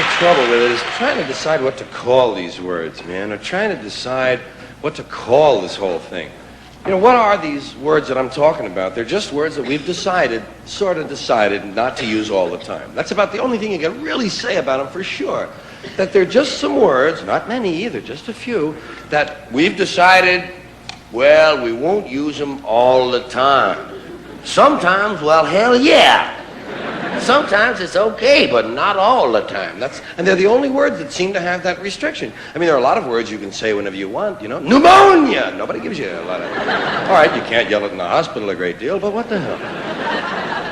the trouble with it is trying to decide what to call these words, man, or trying to decide what to call this whole thing. You know, what are these words that I'm talking about? They're just words that we've decided, sort of decided, not to use all the time. That's about the only thing you can really say about them for sure. That they're just some words, not many either, just a few, that we've decided, well, we won't use them all the time. Sometimes, well, hell yeah. Sometimes it's okay, but not all the time. And they're the only words that seem to have that restriction. I mean, there are a lot of words you can say whenever you want, you know. Pneumonia! Nobody gives you a lot of... All right, you can't yell it in the hospital a great deal, but what the hell?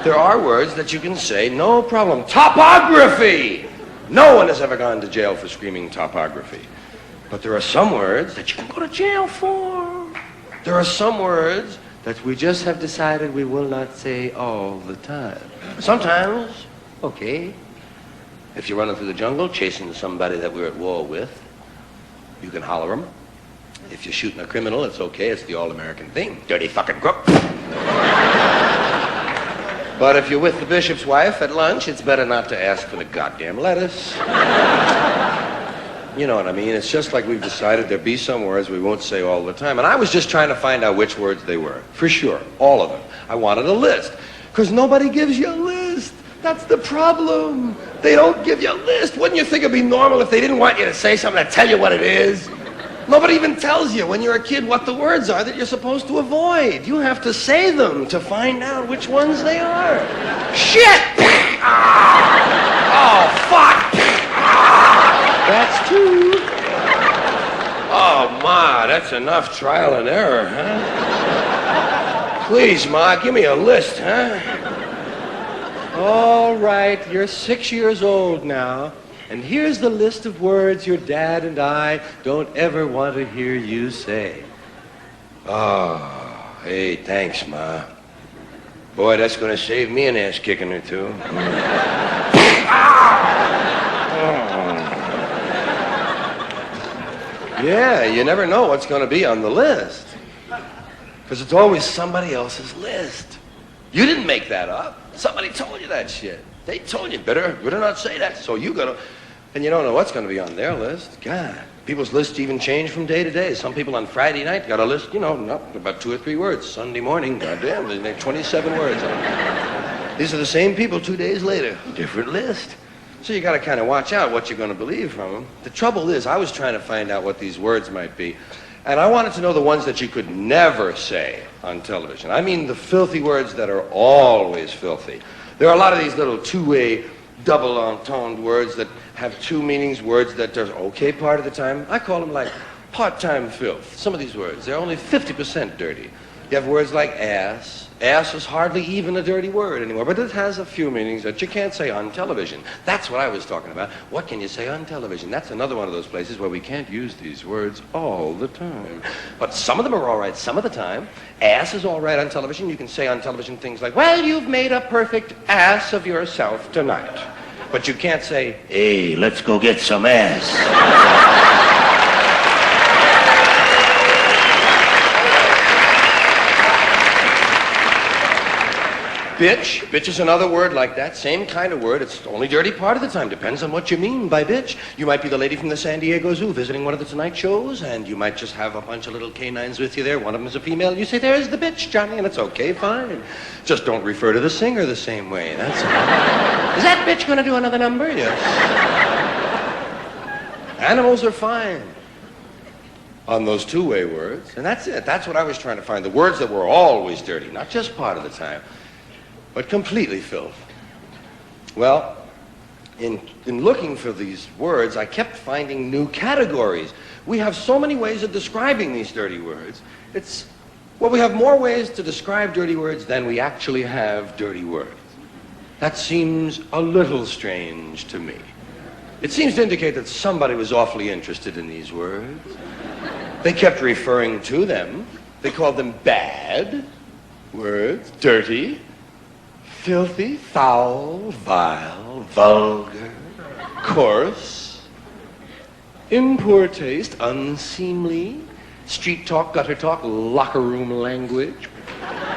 There are words that you can say, no problem. Topography! No one has ever gone to jail for screaming topography. But there are some words that you can go to jail for. There are some words that we just have decided we will not say all the time. Sometimes, okay. If you're running through the jungle chasing somebody that we're at war with, you can holler them. If you're shooting a criminal, it's okay. It's the all-American thing. Dirty fucking crook. But if you're with the bishop's wife at lunch, it's better not to ask for the goddamn lettuce. You know what I mean? It's just like we've decided there'll be some words we won't say all the time. And I was just trying to find out which words they were. For sure. All of them. I wanted a list. Because nobody gives you a list. That's the problem. They don't give you a list. Wouldn't you think it'd be normal if they didn't want you to say something to tell you what it is? Nobody even tells you when you're a kid what the words are that you're supposed to avoid. You have to say them to find out which ones they are. Shit! Oh, fuck! That's two. Oh, Ma, that's enough trial and error, huh? Please, Ma, give me a list, huh? All right, you're 6 years old now, and here's the list of words your dad and I don't ever want to hear you say. Oh, hey, thanks, Ma. Boy, that's going to save me an ass kicking or two. Yeah, you never know what's going to be on the list. Because it's always somebody else's list. You didn't make that up. Somebody told you that shit. They told you, better not say that. So you got to... And you don't know what's going to be on their list. God, people's lists even change from day to day. Some people on Friday night got a list, you know, about 2 or 3 words. Sunday morning, goddamn, they make 27 words on it. These are the same people 2 days later. Different list. So you got to kind of watch out what you're going to believe from them. The trouble is, I was trying to find out what these words might be. And I wanted to know the ones that you could never say on television. I mean the filthy words that are always filthy. There are a lot of these little two-way, double-entoned words that have 2 meanings, words that are okay part of the time. I call them like part-time filth. Some of these words, they're only 50% dirty. You have words like ass. Ass is hardly even a dirty word anymore, but it has a few meanings that you can't say on television. That's what I was talking about. What can you say on television? That's another one of those places where we can't use these words all the time. But some of them are all right some of the time. Ass is all right on television. You can say on television things like, well, you've made a perfect ass of yourself tonight. But you can't say, hey, let's go get some ass. Bitch. Bitch is another word like that. Same kind of word. It's only dirty part of the time. Depends on what you mean by bitch. You might be the lady from the San Diego Zoo visiting one of the Tonight shows, and you might just have a bunch of little canines with you there. One of them is a female. You say, there's the bitch, Johnny, and it's okay, fine. Just don't refer to the singer the same way. That's all. Is that bitch going to do another number? Yes. Animals are fine on those two-way words, and that's it. That's what I was trying to find. The words that were always dirty, not just part of the time, but completely filth. Well, in looking for these words, I kept finding new categories. We have so many ways of describing these dirty words. Well, we have more ways to describe dirty words than we actually have dirty words. That seems a little strange to me. It seems to indicate that somebody was awfully interested in these words. They kept referring to them. They called them bad words, dirty, filthy, foul, vile, vulgar, coarse, in poor taste, unseemly, street talk, gutter talk, locker room language,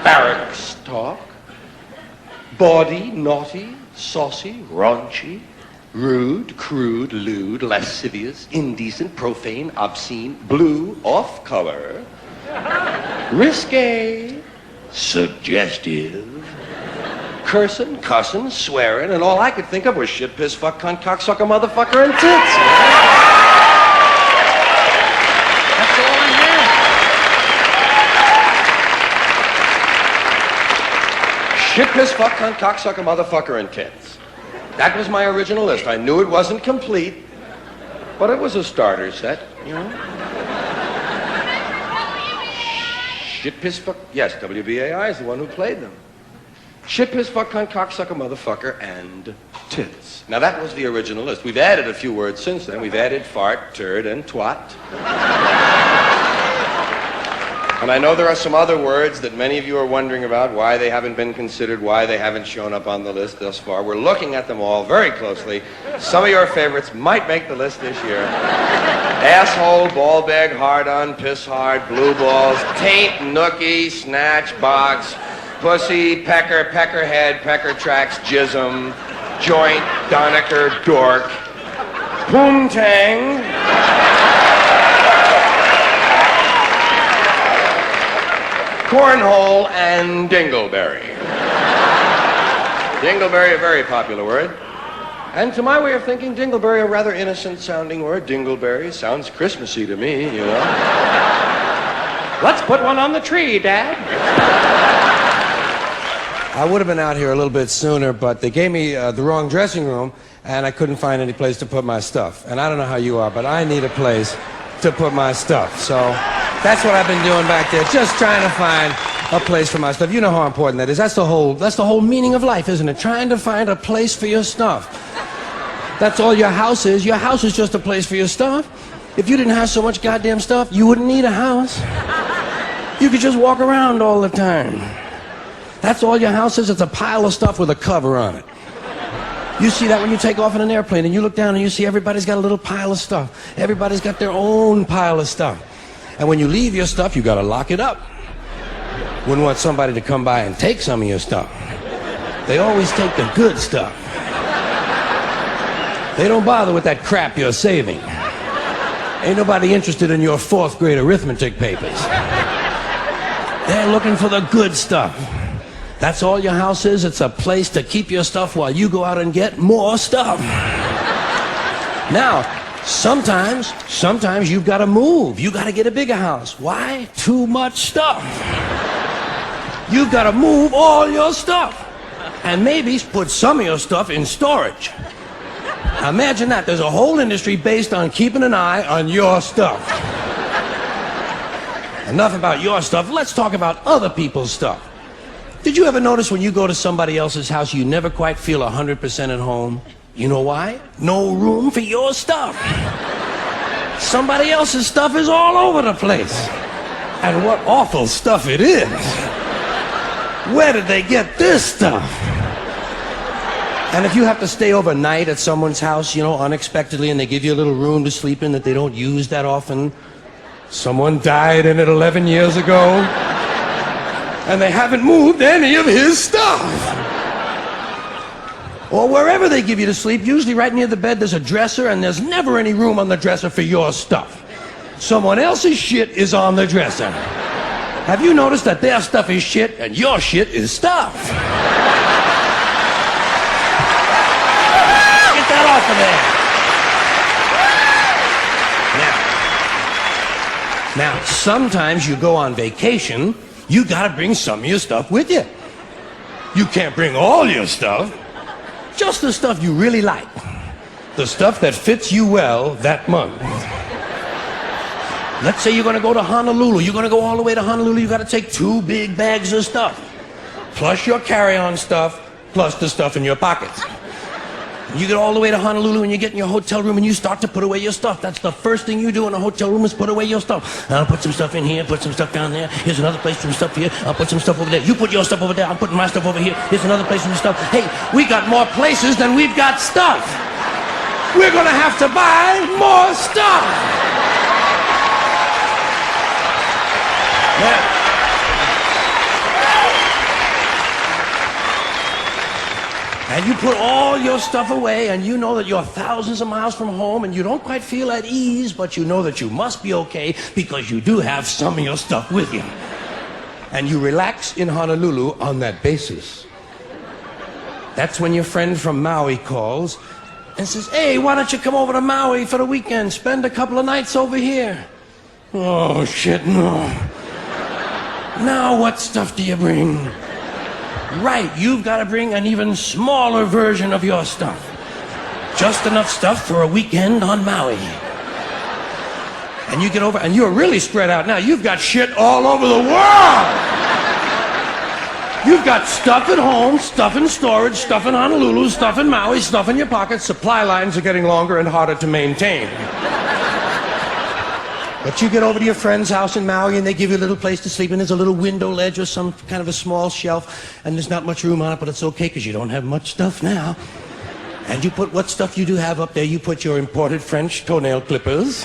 barracks talk, bawdy, naughty, saucy, raunchy, Rude, crude, lewd, lascivious, indecent, profane, obscene, blue, off-color, risque, suggestive, cursing, cussing, swearing, and all I could think of was shit, piss, fuck, cunt, cocksucker, motherfucker, and tits. That's all I had. Shit, piss, fuck, cunt, cocksucker, motherfucker, and tits. That was my original list. I knew it wasn't complete, but it was a starter set, you know? Shit, piss, fuck... Yes, WBAI is the one who played them. Shit, piss, fuck, cunt, cocksucker, motherfucker, and tits. Now, that was the original list. We've added a few words since then. We've added fart, turd, and twat. And I know there are some other words that many of you are wondering about, why they haven't been considered, why they haven't shown up on the list thus far. We're looking at them all very closely. Some of your favorites might make the list this year. Asshole, ball bag, hard-on, piss hard, blue balls, taint, nookie, snatch, box, pussy, pecker, peckerhead, pecker tracks, jism, joint, Donecker, dork, poontang, cornhole, and dingleberry. Dingleberry, a very popular word. And to my way of thinking, dingleberry, a rather innocent-sounding word. Dingleberry sounds Christmassy to me, you know. Let's put one on the tree, Dad. I would have been out here a little bit sooner, but they gave me the wrong dressing room, and I couldn't find any place to put my stuff. And I don't know how you are, but I need a place to put my stuff. So that's what I've been doing back there, just trying to find a place for my stuff. You know how important that is. That's the whole meaning of life, isn't it? Trying to find a place for your stuff. That's all your house is. Your house is just a place for your stuff. If you didn't have so much goddamn stuff, you wouldn't need a house. You could just walk around all the time. That's all your house is. It's a pile of stuff with a cover on it. You see that when you take off in an airplane and you look down and you see everybody's got a little pile of stuff. Everybody's got their own pile of stuff. And when you leave your stuff, you got to lock it up. Wouldn't want somebody to come by and take some of your stuff. They always take the good stuff. They don't bother with that crap you're saving. Ain't nobody interested in your 4th grade arithmetic papers. They're looking for the good stuff. That's all your house is. It's a place to keep your stuff while you go out and get more stuff. Now, sometimes you've got to move. You got to get a bigger house. Why? Too much stuff. You've got to move all your stuff. And maybe put some of your stuff in storage. Now imagine that. There's a whole industry based on keeping an eye on your stuff. Enough about your stuff. Let's talk about other people's stuff. Did you ever notice when you go to somebody else's house, you never quite feel 100% at home? You know why? No room for your stuff. Somebody else's stuff is all over the place. And what awful stuff it is. Where did they get this stuff? And if you have to stay overnight at someone's house, you know, unexpectedly, and they give you a little room to sleep in that they don't use that often, someone died in it 11 years ago, and they haven't moved any of his stuff. Or wherever they give you to sleep, usually right near the bed, there's a dresser, and there's never any room on the dresser for your stuff. Someone else's shit is on the dresser. Have you noticed that their stuff is shit, and your shit is stuff? Get that off of there. Now, sometimes you go on vacation, you gotta bring some of your stuff with you. You can't bring all your stuff, just the stuff you really like. The stuff that fits you well that month. Let's say you're gonna go to Honolulu. You're gonna go all the way to Honolulu. You gotta take 2 big bags of stuff, plus your carry-on stuff, plus the stuff in your pockets. You get all the way to Honolulu and you get in your hotel room and you start to put away your stuff. That's the first thing you do in a hotel room is put away your stuff. I'll put some stuff in here, put some stuff down there. Here's another place for some stuff here. I'll put some stuff over there. You put your stuff over there. I'm putting my stuff over here. Here's another place for some stuff. Hey, we got more places than we've got stuff. We're gonna have to buy more stuff. And you put all your stuff away, and you know that you're thousands of miles from home, and you don't quite feel at ease, but you know that you must be okay because you do have some of your stuff with you. And you relax in Honolulu on that basis. That's when your friend from Maui calls and says, hey, why don't you come over to Maui for the weekend? Spend a couple of nights over here. Oh, shit, no. Now what stuff do you bring? Right, you've got to bring an even smaller version of your stuff. Just enough stuff for a weekend on Maui. And you get over, and you're really spread out now. You've got shit all over the world. You've got stuff at home, stuff in storage, stuff in Honolulu, stuff in Maui, stuff in your pockets. Supply lines are getting longer and harder to maintain. But you get over to your friend's house in Maui and they give you a little place to sleep, and there's a little window ledge or some kind of a small shelf, and there's not much room on it, but it's okay because you don't have much stuff now. And you put what stuff you do have up there. You put your imported French toenail clippers,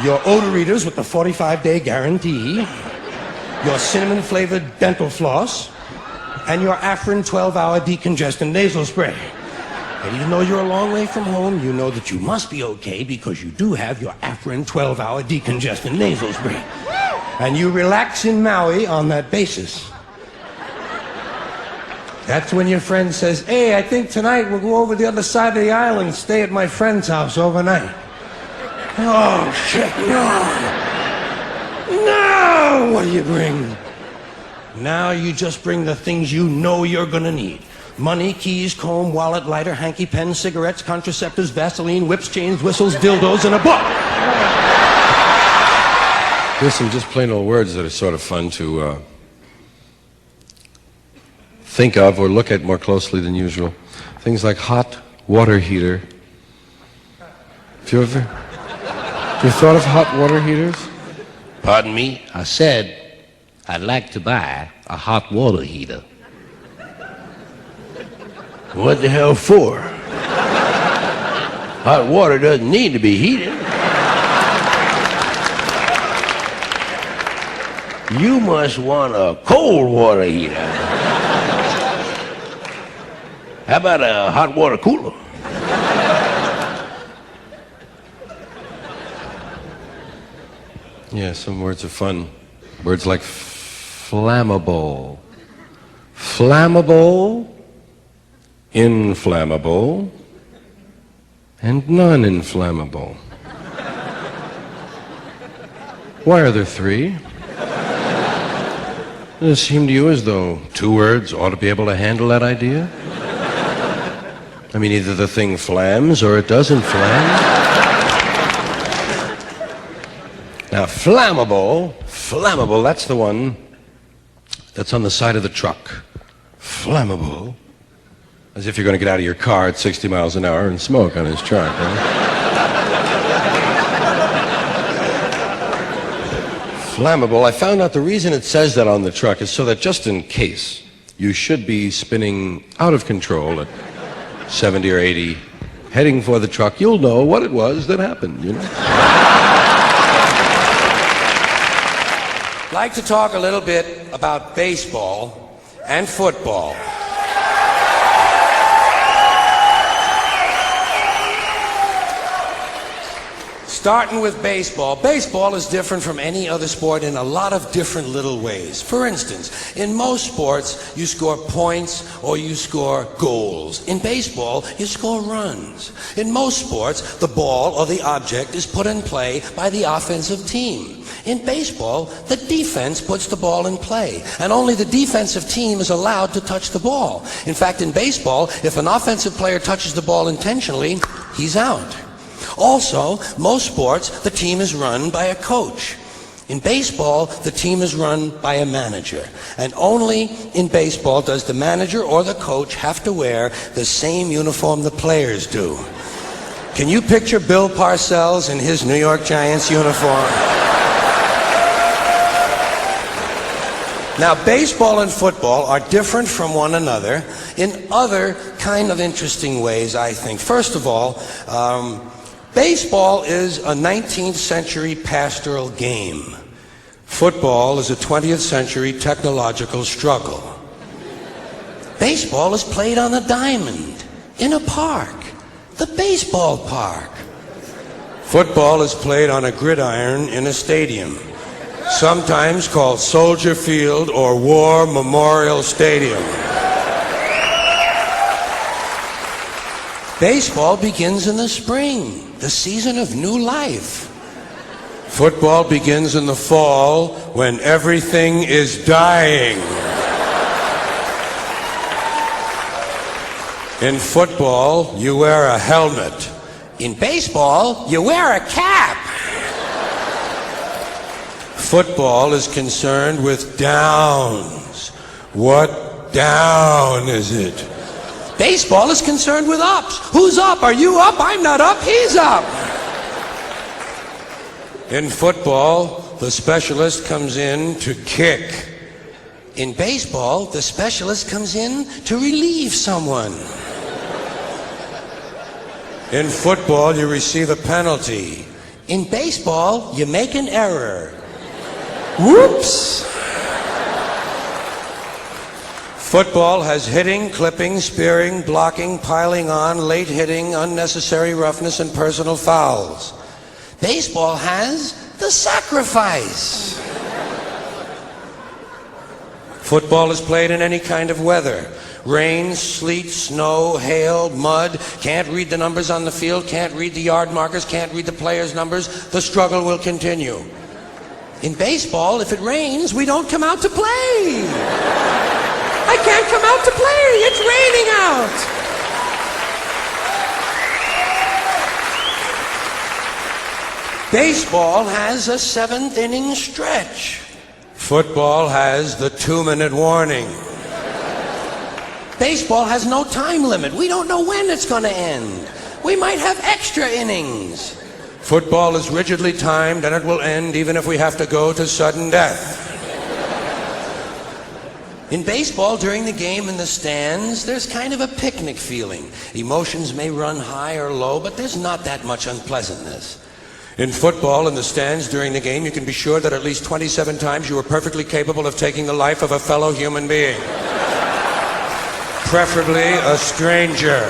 your odor readers with the 45-day guarantee, your cinnamon-flavored dental floss, and your Afrin 12-hour decongestant nasal spray. And even though you're a long way from home, you know that you must be okay because you do have your Afrin 12-hour decongestant nasal spray. And you relax in Maui on that basis. That's when your friend says, hey, I think tonight we'll go over the other side of the island and stay at my friend's house overnight. Oh, shit, no. No! What do you bring? Now you just bring the things you know you're gonna need. Money, keys, comb, wallet, lighter, hanky, pen, cigarettes, contraceptives, Vaseline, whips, chains, whistles, dildos, and a book. There's some just plain old words that are sort of fun to think of or look at more closely than usual. Things like hot water heater. Have you thought of hot water heaters? Pardon me, I said I'd like to buy a hot water heater. What the hell for? Hot water doesn't need to be heated. You must want a cold water heater. How about a hot water cooler? Yeah, some words are fun. Words like flammable. Flammable, inflammable, and non-inflammable. Why are there three? Does it seem to you as though two words ought to be able to handle that idea? I mean, either the thing flams or it doesn't flam. Now, flammable, that's the one that's on the side of the truck. Flammable. As if you're going to get out of your car at 60 miles an hour and smoke on his truck, right? Flammable. I found out the reason it says that on the truck is so that just in case you should be spinning out of control at 70 or 80, heading for the truck, you'll know what it was that happened, you know? I'd like to talk a little bit about baseball and football. Starting with baseball. Baseball is different from any other sport in a lot of different little ways. For instance, in most sports, you score points or you score goals. In baseball, you score runs. In most sports, the ball or the object is put in play by the offensive team. In baseball, the defense puts the ball in play, and only the defensive team is allowed to touch the ball. In fact, in baseball, if an offensive player touches the ball intentionally, he's out. Also, most sports, the team is run by a coach. In baseball, the team is run by a manager. And only in baseball does the manager or the coach have to wear the same uniform the players do. Can you picture Bill Parcells in his New York Giants uniform? Now, baseball and football are different from one another in other kind of interesting ways, I think. First of all, baseball is a 19th century pastoral game. Football is a 20th century technological struggle. Baseball is played on a diamond, in a park, the baseball park. Football is played on a gridiron in a stadium, sometimes called Soldier Field or War Memorial Stadium. Baseball begins in the spring, the season of new life. Football begins in the fall when everything is dying. In football, you wear a helmet. In baseball, you wear a cap. Football is concerned with downs. What down is it? Baseball is concerned with ups. Who's up? Are you up? I'm not up. He's up. In football, the specialist comes in to kick. In baseball, the specialist comes in to relieve someone. In football, you receive a penalty. In baseball, you make an error. Whoops! Football has hitting, clipping, spearing, blocking, piling on, late hitting, unnecessary roughness, and personal fouls. Baseball has the sacrifice. Football is played in any kind of weather. Rain, sleet, snow, hail, mud. Can't read the numbers on the field, can't read the yard markers, can't read the players' numbers. The struggle will continue. In baseball, if it rains, we don't come out to play. I can't come out to play. It's raining out. Baseball has a seventh inning stretch. Football has the 2-minute warning. Baseball has no time limit. We don't know when it's going to end. We might have extra innings. Football is rigidly timed and it will end even if we have to go to sudden death. In baseball, during the game in the stands, there's kind of a picnic feeling. Emotions may run high or low, but there's not that much unpleasantness. In football, in the stands during the game, you can be sure that at least 27 times you were perfectly capable of taking the life of a fellow human being. Preferably a stranger.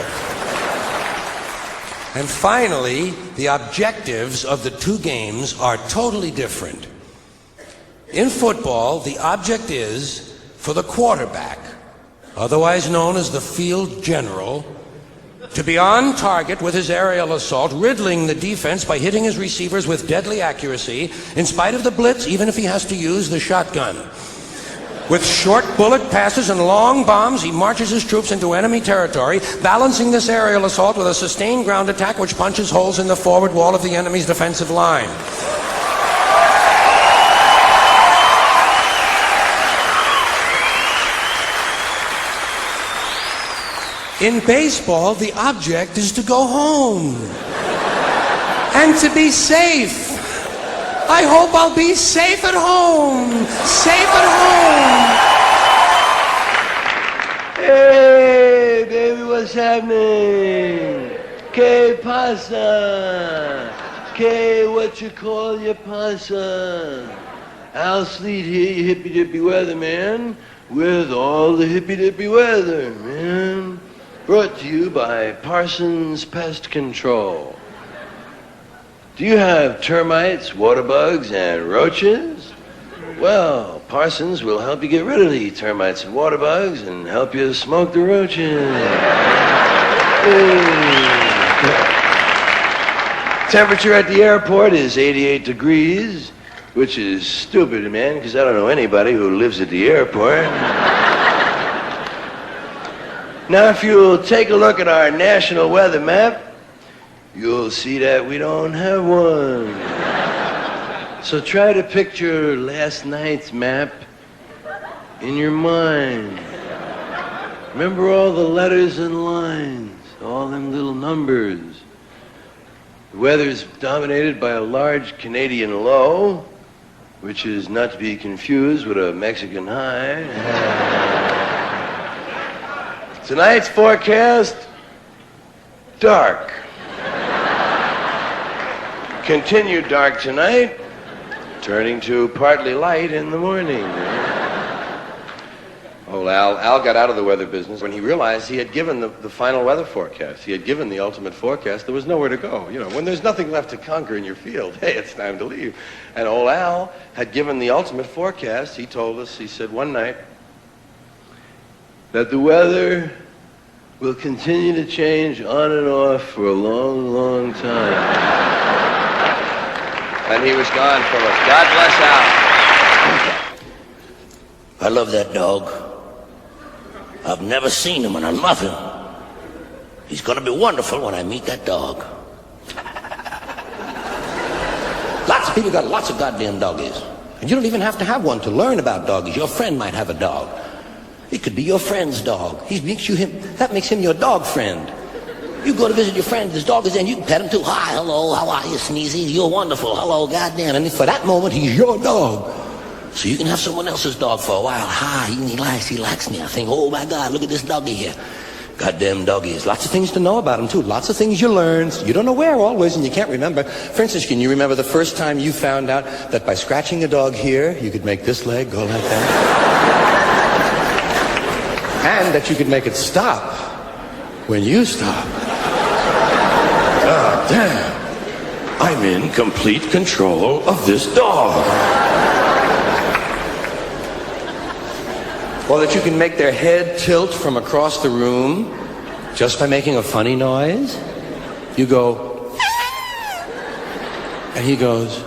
And finally, the objectives of the two games are totally different. In football, the object is for the quarterback, otherwise known as the field general, to be on target with his aerial assault, riddling the defense by hitting his receivers with deadly accuracy, in spite of the blitz, even if he has to use the shotgun. With short bullet passes and long bombs, he marches his troops into enemy territory, balancing this aerial assault with a sustained ground attack which punches holes in the forward wall of the enemy's defensive line. In baseball, the object is to go home and to be safe. I hope I'll be safe at home. Safe at home. Hey, baby, what's happening? Que pasa? Que what you call your pasa? Al Sleet here, you hippy-dippy weather, man, with all the hippy-dippy weather, man. Brought to you by Parsons Pest Control. Do you have termites, water bugs, and roaches? Well, Parsons will help you get rid of the termites and water bugs and help you smoke the roaches. Temperature at the airport is 88 degrees, which is stupid, man, because I don't know anybody who lives at the airport. Now, if you'll take a look at our national weather map, you'll see that we don't have one. So try to picture last night's map in your mind. Remember all the letters and lines, all them little numbers. The weather's dominated by a large Canadian low, which is not to be confused with a Mexican high. Tonight's forecast, dark. Continued dark tonight, turning to partly light in the morning. Oh, Al got out of the weather business when he realized he had given the final weather forecast. He had given the ultimate forecast. There was nowhere to go. You know, when there's nothing left to conquer in your field, hey, it's time to leave. And old Al had given the ultimate forecast. He told us, he said one night, that the weather will continue to change on and off for a long, long time. And he was gone from us. God bless Al. I love that dog. I've never seen him and I love him. He's gonna be wonderful when I meet that dog. Lots of people got lots of goddamn doggies. And you don't even have to have one to learn about doggies. Your friend might have a dog. It could be your friend's dog. That makes him your dog friend. You go to visit your friend, his dog is there, and you can pet him too. Hi, hello, how are you, Sneezy? You're wonderful. Hello, goddamn. And for that moment, he's your dog. So you can have someone else's dog for a while. Hi, he likes me. I think, oh my God, look at this doggy here. Goddamn doggies. Lots of things to know about them, too. Lots of things you learn. You don't know where always, and you can't remember. For instance, can you remember the first time you found out that by scratching a dog here, you could make this leg go like that? And that you could make it stop when you stop. God damn. I'm in complete control of this dog. Or that you can make their head tilt from across the room just by making a funny noise. You go, and he goes,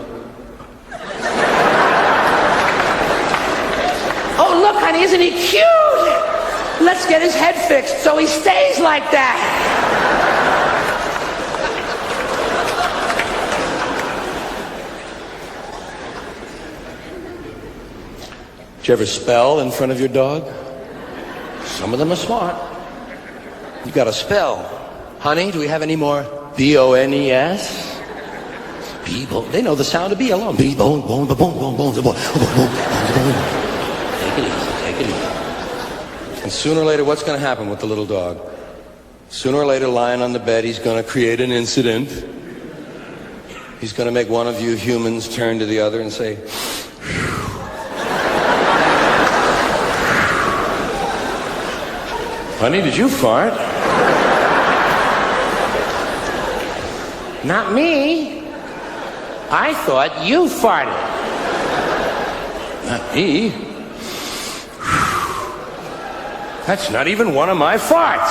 oh, look, honey, isn't he cute? Let's get his head fixed so he stays like that. Did you ever spell in front of your dog? Some of them are smart. You got to spell. Honey, do we have any more B-O-N-E-S? B-bone. They know the sound of B alone. B-bone, bone, bone, bone, bone, bone, bone. Take it easy, take it easy. And sooner or later, what's going to happen with the little dog? Sooner or later, lying on the bed, he's going to create an incident. He's going to make one of you humans turn to the other and say, honey, did you fart? Not me. I thought you farted. Not me. That's not even one of my farts.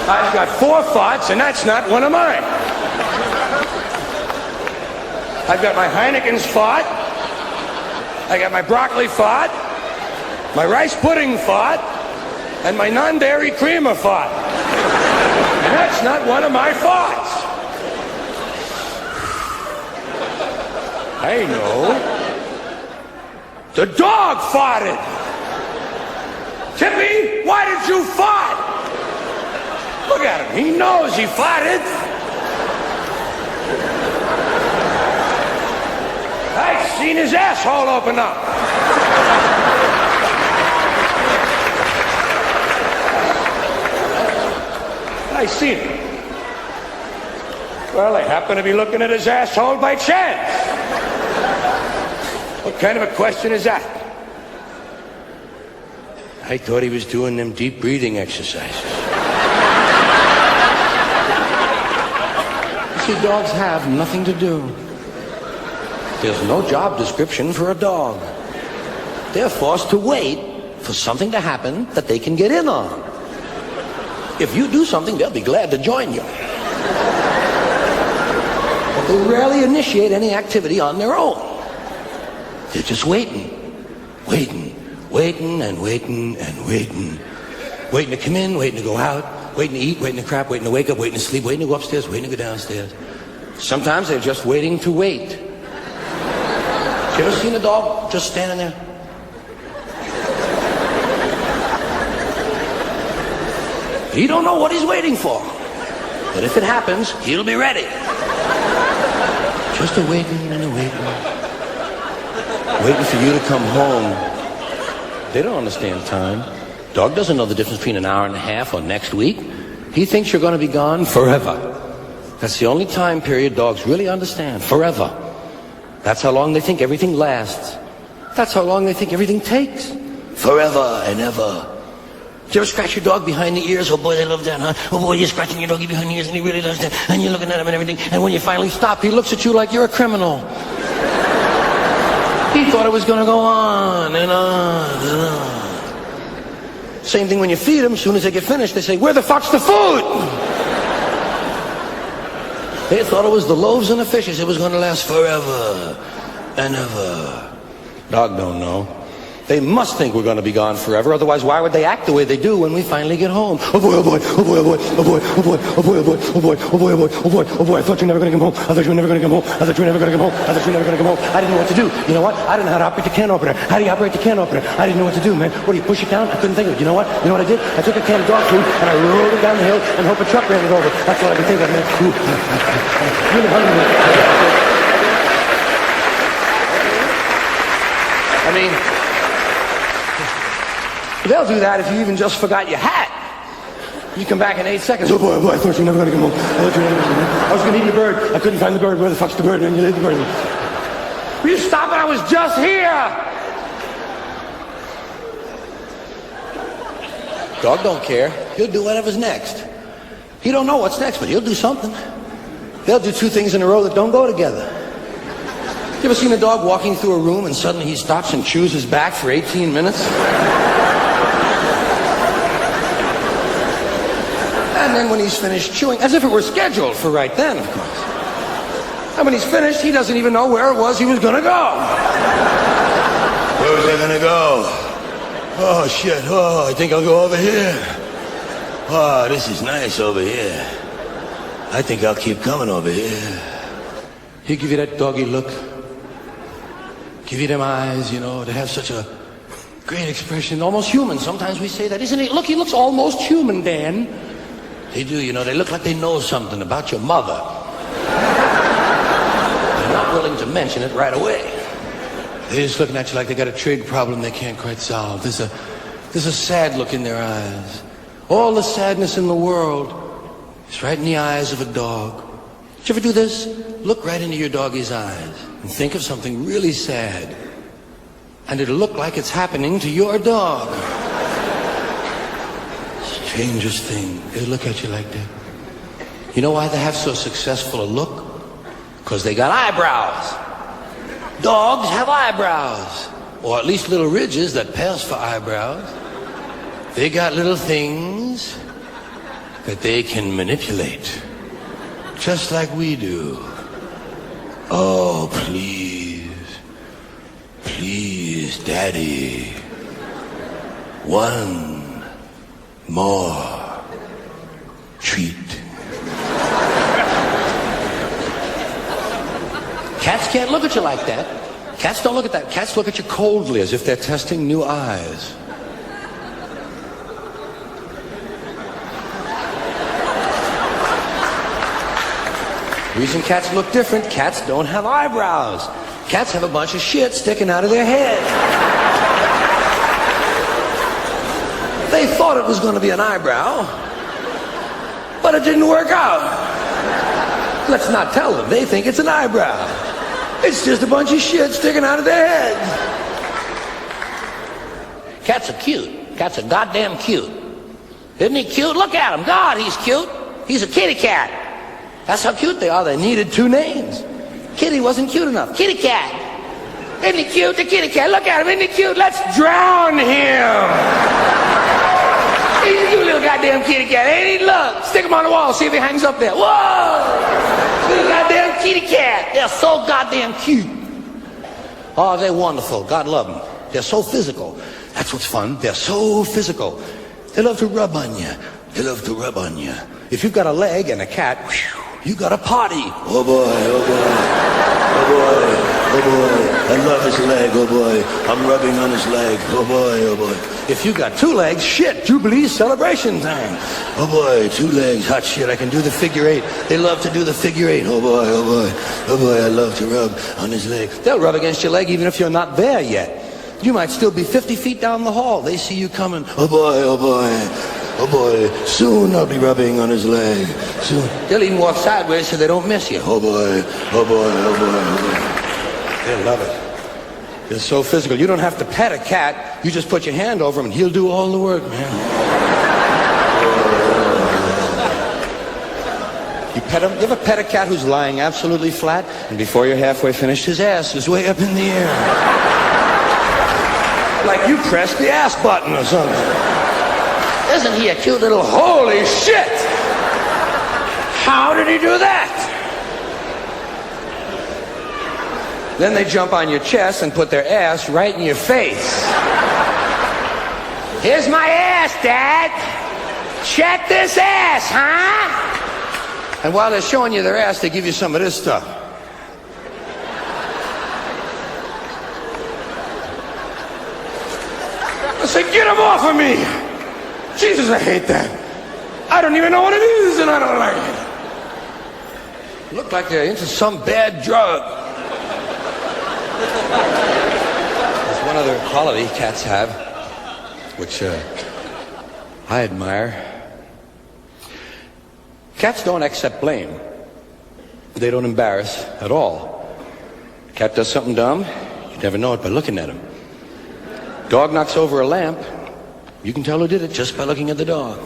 I've got 4 farts, and that's not one of mine. I've got my Heineken's fart. I got my broccoli fart, my rice pudding fart, and my non-dairy creamer fart. And that's not one of my farts. I know. The dog farted. Tippy, why did you fart? Look at him. He knows he farted. I've seen his asshole open up. I seen it. Well, I happened to be looking at his asshole by chance. What kind of a question is that? I thought he was doing them deep breathing exercises. You see, dogs have nothing to do. There's no job description for a dog. They're forced to wait for something to happen that they can get in on. If you do something, they'll be glad to join you. But they rarely initiate any activity on their own. They're just waiting, waiting, waiting and waiting and waiting. Waiting to come in, waiting to go out, waiting to eat, waiting to crap, waiting to wake up, waiting to sleep, waiting to go upstairs, waiting to go downstairs. Sometimes they're just waiting to wait. You ever seen a dog just standing there? He don't know what he's waiting for. But if it happens, he'll be ready. Just a waiting and a waiting. Waiting for you to come home. They don't understand time. Dog doesn't know the difference between an hour and a half or next week. He thinks you're going to be gone forever. That's the only time period dogs really understand. Forever. That's how long they think everything lasts. That's how long they think everything takes. Forever and ever. Did you ever scratch your dog behind the ears? Oh boy, they love that, huh? Oh boy, you're scratching your doggy behind the ears and he really loves that. And you're looking at him and everything. And when you finally stop, he looks at you like you're a criminal. He thought it was going to go on and on and on. Same thing when you feed them. As soon as they get finished, they say, where the fuck's the food? They thought it was the loaves and the fishes. It was going to last forever and ever. Dog don't know. They must think we're going to be gone forever. Otherwise, why would they act the way they do when we finally get home? Oh boy, oh boy, oh boy, oh boy, oh boy, oh boy, oh boy, oh boy, oh boy, oh boy, oh boy, oh boy, oh boy. I thought you were never going to come home. I thought you were never going to come home. I thought you were never going to come home. I thought you were never going to come home. I didn't know what to do. You know what? I didn't know how to operate the can opener. How do you operate the can opener? I didn't know what to do, man. What do you push it down? I couldn't think of it. You know what? You know what I did? I took a can of dog food and I rolled it down the hill and hope a truck ran it over. That's all I can think of, man. Ooh. Really hungry. I mean, they'll do that if you even just forgot your hat. You come back in 8 seconds. Oh boy, I thought you were never going to come home. I thought you were never going to come home. I was going to eat the bird. I couldn't find the bird. Where the fuck's the bird? And you ate the bird. Will you stop it? I was just here. Dog don't care. He'll do whatever's next. He don't know what's next, but he'll do something. They'll do two things in a row that don't go together. You ever seen a dog walking through a room and suddenly he stops and chews his back for 18 minutes? And then when he's finished chewing, as if it were scheduled for right then, of course. And when he's finished, he doesn't even know where it was he was going to go. Where was I going to go? Oh, shit. Oh, I think I'll go over here. Oh, this is nice over here. I think I'll keep coming over here. He'll give you that doggy look. Give you them eyes, you know, to have such a great expression. Almost human. Sometimes we say that. Isn't he? Look, he looks almost human, Dan. They do, you know. They look like they know something about your mother. They're not willing to mention it right away. They're just looking at you like they got a trig problem they can't quite solve. There's a sad look in their eyes. All the sadness in the world is right in the eyes of a dog. Did you ever do this? Look right into your doggy's eyes and think of something really sad. And it'll look like it's happening to your dog. Strangest thing. They look at you like that. You know why they have so successful a look? Because they got eyebrows. Dogs have eyebrows. Or at least little ridges that pass for eyebrows. They got little things that they can manipulate. Just like we do. Oh, please. Please, Daddy. One more treat. Cats can't look at you like that. Cats don't look at that. Cats look at you coldly as if they're testing new eyes. The reason cats look different, cats don't have eyebrows. Cats have a bunch of shit sticking out of their head. They thought it was going to be an eyebrow, but it didn't work out. Let's not tell them. They think it's an eyebrow. It's just a bunch of shit sticking out of their heads. Cats are cute. Cats are goddamn cute. Isn't he cute? Look at him. God, he's cute. He's a kitty cat. That's how cute they are. They needed two names. Kitty wasn't cute enough. Kitty cat. Isn't he cute? The kitty cat. Look at him. Isn't he cute? Let's drown him. He's a cute little goddamn kitty cat. Ain't he? Look. Stick him on the wall. See if he hangs up there. Whoa. Little goddamn kitty cat. They're so goddamn cute. Oh, they're wonderful. God love them. They're so physical. That's what's fun. They're so physical. They love to rub on you. They love to rub on you. If you've got a leg and a cat, whew, you got a party. Oh boy, oh boy, oh boy, oh boy. I love his leg, oh boy. I'm rubbing on his leg, oh boy, oh boy. If you got two legs, shit, Jubilee celebration time. Oh boy, two legs, hot shit, I can do the figure eight. They love to do the figure eight, oh boy, oh boy. Oh boy, I love to rub on his leg. They'll rub against your leg even if you're not there yet. You might still be 50 feet down the hall. They see you coming, oh boy, oh boy. Oh boy, soon I'll be rubbing on his leg. Soon. They'll even walk sideways so they don't miss you. Oh boy, oh boy, oh boy, oh boy. They'll love it. They're so physical. You don't have to pet a cat. You just put your hand over him and he'll do all the work, man. You pet him? You ever pet a cat who's lying absolutely flat, and before you're halfway finished, his ass is way up in the air? Like you pressed the ass button or something. Isn't he a cute little... Holy shit! How did he do that? Then they jump on your chest and put their ass right in your face. Here's my ass, Dad. Check this ass, huh? And while they're showing you their ass, they give you some of this stuff. I said, get him off of me! Jesus, I hate that. I don't even know what it is, and I don't like it. Look like they're into some bad drug. There's one other quality cats have, which I admire. Cats don't accept blame. They don't embarrass at all. A cat does something dumb, you never know it by looking at him. Dog knocks over a lamp, you can tell who did it just by looking at the dog.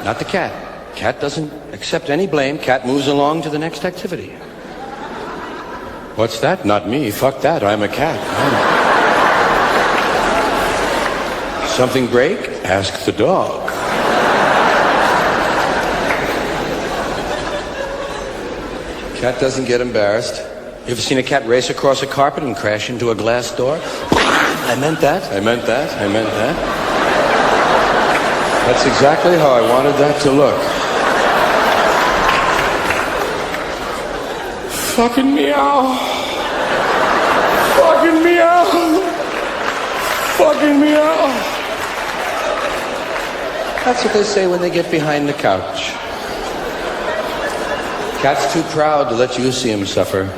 Not the cat. Cat doesn't accept any blame. Cat moves along to the next activity. What's that? Not me. Fuck that. I'm a cat. Something break? Ask the dog. Cat doesn't get embarrassed. You ever seen a cat race across a carpet and crash into a glass door? I meant that. I meant that. I meant that. That's exactly how I wanted that to look. Fucking meow. Fucking meow. Fucking meow. That's what they say when they get behind the couch. Cat's too proud to let you see him suffer.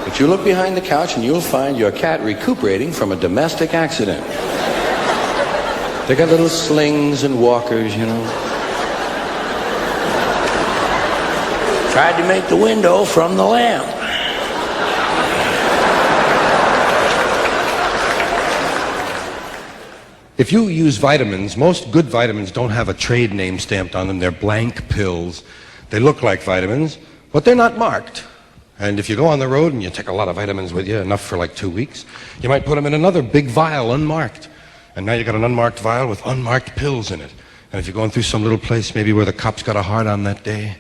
But you look behind the couch and you'll find your cat recuperating from a domestic accident. They got little slings and walkers, you know. Tried to make the window from the lamp. If you use vitamins, most good vitamins don't have a trade name stamped on them. They're blank pills. They look like vitamins, but they're not marked. And if you go on the road and you take a lot of vitamins with you, enough for like 2 weeks, you might put them in another big vial, unmarked. And now you got an unmarked vial with unmarked pills in it. And if you're going through some little place maybe where the cop's got a hard on that day,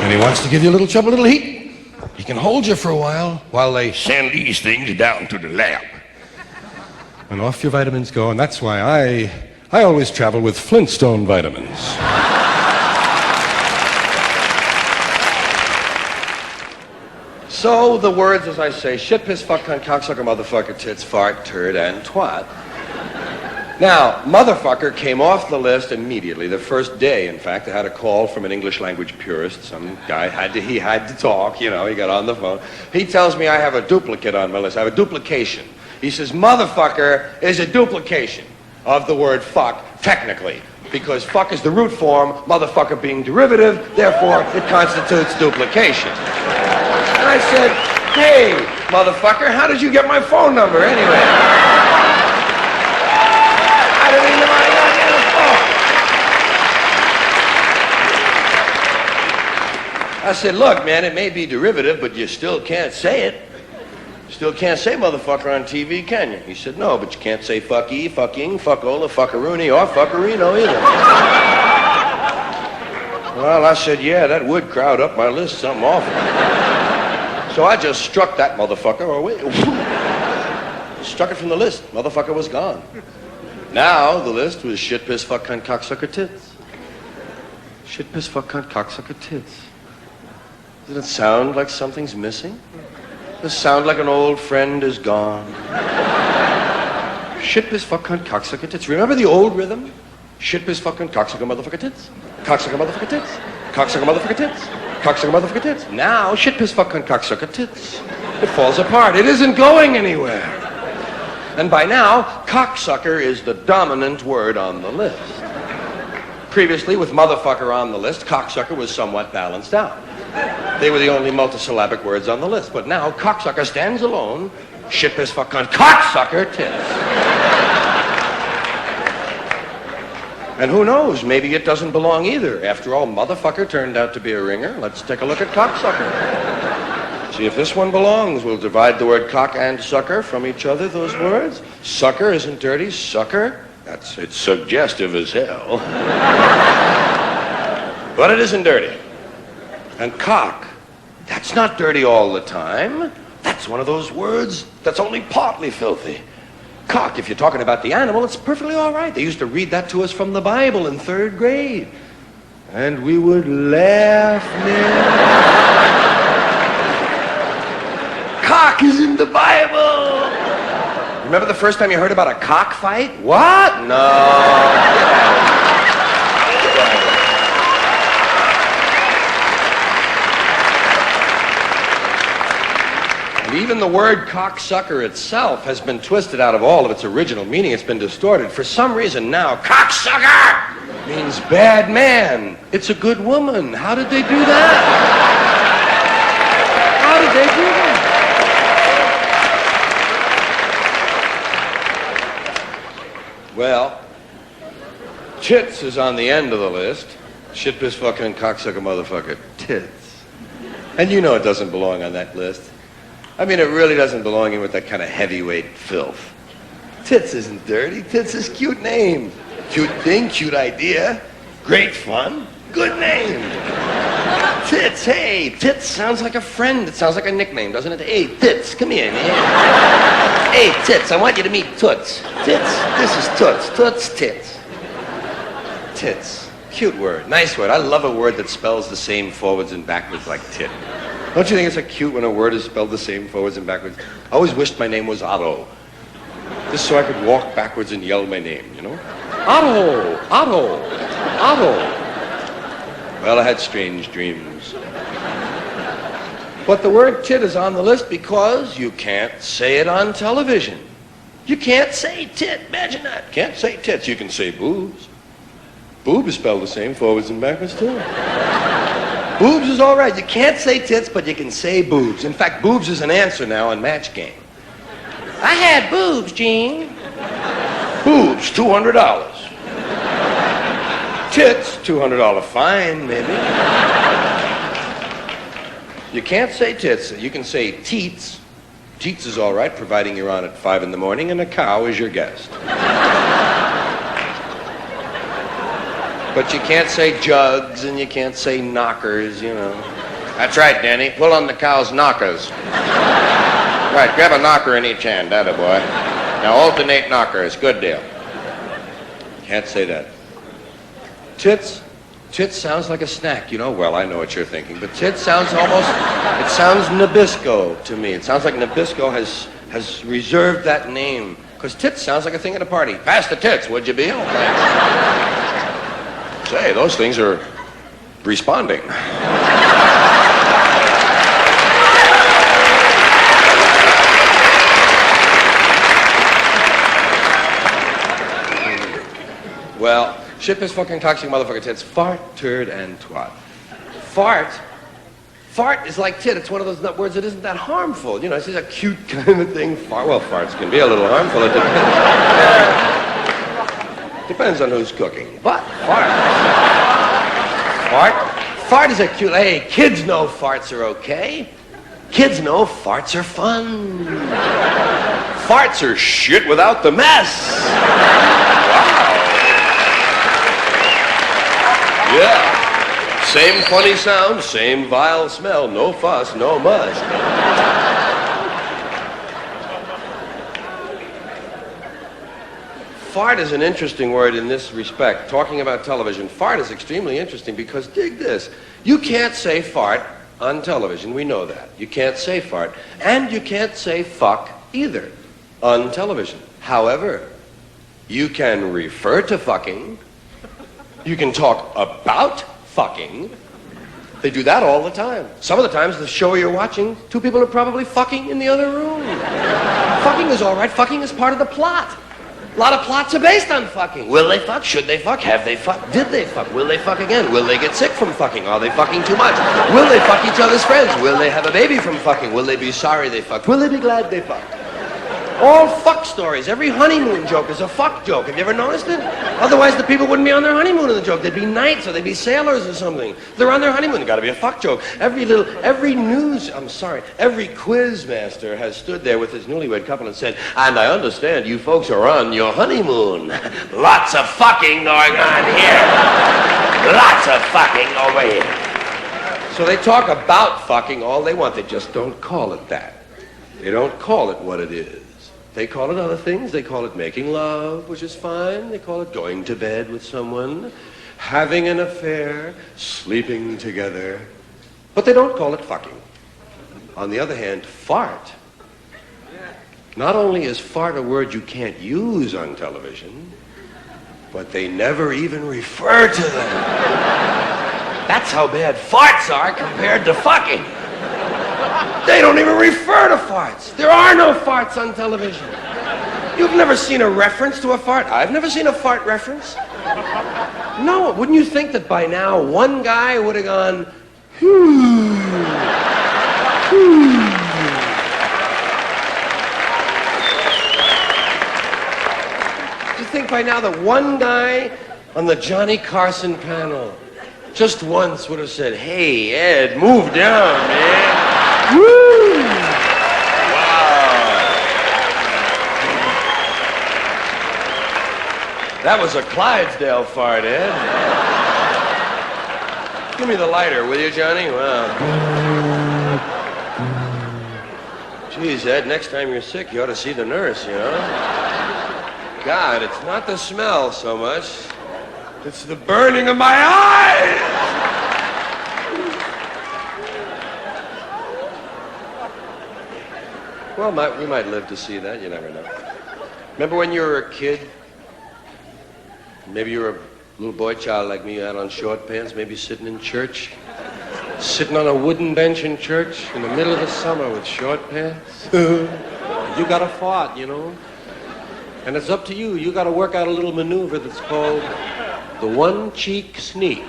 and he wants to give you a little trouble, a little heat, he can hold you for a while they send these things down to the lab. And off your vitamins go, and that's why I always travel with Flintstone vitamins. So the words, as I say, shit, piss, fuck, cunt, cocksucker, motherfucker, tits, fart, turd, and twat. Now, motherfucker came off the list immediately. The first day, in fact, I had a call from an English language purist. Some guy had to talk, you know, he got on the phone. He tells me I have a duplicate on my list. I have a duplication. He says, motherfucker is a duplication of the word fuck, technically. Because fuck is the root form, motherfucker being derivative, therefore it constitutes duplication. And I said, hey, motherfucker, how did you get my phone number anyway? I didn't even know I got the phone. I said, look, man, it may be derivative, but you still can't say it. Still can't say motherfucker on TV, can you? He said, no, but you can't say fucky, fucking, fuckola, fuckaroony, or fuckerino either. Well, I said, yeah, that would crowd up my list something awful. So I just struck that motherfucker away. Struck it from the list. Motherfucker was gone. Now the list was shit, piss, fuck, cunt, cocksucker, tits. Shit, piss, fuck, cunt, cocksucker, tits. Doesn't it sound like something's missing? Does it sound like an old friend is gone? Shit, piss, fuck, cunt, cocksucker, tits. Remember the old rhythm? Shit, piss, fuck, cunt, cocksucker, motherfucker, tits. Cocksucker, motherfucker, tits. Cocksucker, motherfucker, tits. Cocksucker, motherfucker, tits. Now, shit, piss, fuck, cunt, cocksucker, tits. It falls apart. It isn't going anywhere. And by now, cocksucker is the dominant word on the list. Previously, with motherfucker on the list, cocksucker was somewhat balanced out. They were the only multisyllabic words on the list. But now, cocksucker stands alone. Shit, piss, fuck, cunt, cocksucker, tits. And who knows, maybe it doesn't belong either. After all, motherfucker turned out to be a ringer. Let's take a look at cocksucker. See if this one belongs. We'll divide the word cock and sucker from each other, those words. Sucker isn't dirty. Sucker, it's suggestive as hell. But it isn't dirty. And cock, that's not dirty all the time. That's one of those words that's only partly filthy. Cock, if you're talking about the animal, it's perfectly all right. They used to read that to us from the Bible in 3rd grade. And we would laugh, man. Cock is in the Bible. Remember the first time you heard about a cockfight? What? No. Even the word cocksucker itself has been twisted out of all of its original meaning. It's been distorted. For some reason now, cocksucker means bad man. It's a good woman. How did they do that? How did they do that? Well, tits is on the end of the list. Shit, piss, fucking, cocksucker, motherfucker. Tits. And you know it doesn't belong on that list. I mean, it really doesn't belong in with that kind of heavyweight filth. Tits isn't dirty. Tits is cute name. Cute thing, cute idea. Great fun. Good name. Tits, hey, Tits sounds like a friend. It sounds like a nickname, doesn't it? Hey, Tits, come here, man. Hey, Tits, I want you to meet Toots. Tits, this is Toots. Toots, Tits. Tits. Cute word. Nice word. I love a word that spells the same forwards and backwards like tit. Don't you think it's so cute when a word is spelled the same forwards and backwards? I always wished my name was Otto. Just so I could walk backwards and yell my name, you know? Otto! Otto! Otto! Well, I had strange dreams. But the word tit is on the list because you can't say it on television. You can't say tit. Imagine that. Can't say tits. You can say boobs. Boob is spelled the same forwards and backwards, too. Boobs is all right. You can't say tits, but you can say boobs. In fact, boobs is an answer now on Match Game. I had boobs, Gene. Boobs, $200. Tits, $200 fine, maybe. You can't say tits. You can say teats. Teats is all right, providing you're on at 5 in the morning and a cow is your guest. But you can't say jugs and you can't say knockers, you know. That's right, Danny. Pull on the cow's knockers. Right, grab a knocker in each hand, attaboy. Now alternate knockers. Good deal. Can't say that. Tits. Tits sounds like a snack, you know. Well, I know what you're thinking, but tits sounds almost, it sounds Nabisco to me. It sounds like Nabisco has reserved that name. Because tits sounds like a thing at a party. Pass the tits, would you be? Oh, thanks. Say, those things are responding. Well, shit, piss, fucking, toxic, motherfucker, tits, fart, turd, and twat. Fart is like tit. It's one of those words that isn't that harmful. You know, it's just a cute kind of thing. Well, farts can be a little harmful. It depends on who's cooking. But fart is a cute, hey, kids know farts are okay. Kids know farts are fun. Farts are shit without the mess. Wow. Yeah. Same funny sound, same vile smell, no fuss, no muss. Fart is an interesting word in this respect. Talking about television, fart is extremely interesting because, dig this, you can't say fart on television. We know that. You can't say fart. And you can't say fuck either on television. However, you can refer to fucking. You can talk about fucking. They do that all the time. Some of the times, the show you're watching, two people are probably fucking in the other room. Fucking is all right. Fucking is part of the plot. A lot of plots are based on fucking. Will they fuck? Should they fuck? Have they fucked? Did they fuck? Will they fuck again? Will they get sick from fucking? Are they fucking too much? Will they fuck each other's friends? Will they have a baby from fucking? Will they be sorry they fucked? Will they be glad they fucked? All fuck stories. Every honeymoon joke is a fuck joke. Have you ever noticed it? Otherwise, the people wouldn't be on their honeymoon in the joke. They'd be knights or they'd be sailors or something. They're on their honeymoon. There's got to be a fuck joke. Every quiz master has stood there with his newlywed couple and said, and I understand you folks are on your honeymoon. Lots of fucking going on here. Lots of fucking over here. So they talk about fucking all they want. They just don't call it that. They don't call it what it is. They call it other things. They call it making love, which is fine. They call it going to bed with someone, having an affair, sleeping together. But they don't call it fucking. On the other hand, fart. Not only is fart a word you can't use on television, but they never even refer to them. That's how bad farts are compared to fucking. They don't even refer to farts. There are no farts on television. You've never seen a reference to a fart? I've never seen a fart reference. No, wouldn't you think that by now one guy would have gone, Do you think by now that one guy on the Johnny Carson panel just once would have said, hey, Ed, move down, man. Woo! Wow. That was a Clydesdale fart, Ed. Give me the lighter, will you, Johnny? Wow. Geez, Ed, next time you're sick, you ought to see the nurse, you know? God, it's not the smell so much. It's the burning of my eyes! Well, we might live to see that. You never know. Remember when you were a kid? Maybe you were a little boy child like me, out on short pants, maybe sitting in church. Sitting on a wooden bench in church in the middle of the summer with short pants. You got to fart, you know. And it's up to you. You got to work out a little maneuver that's called the one-cheek sneak.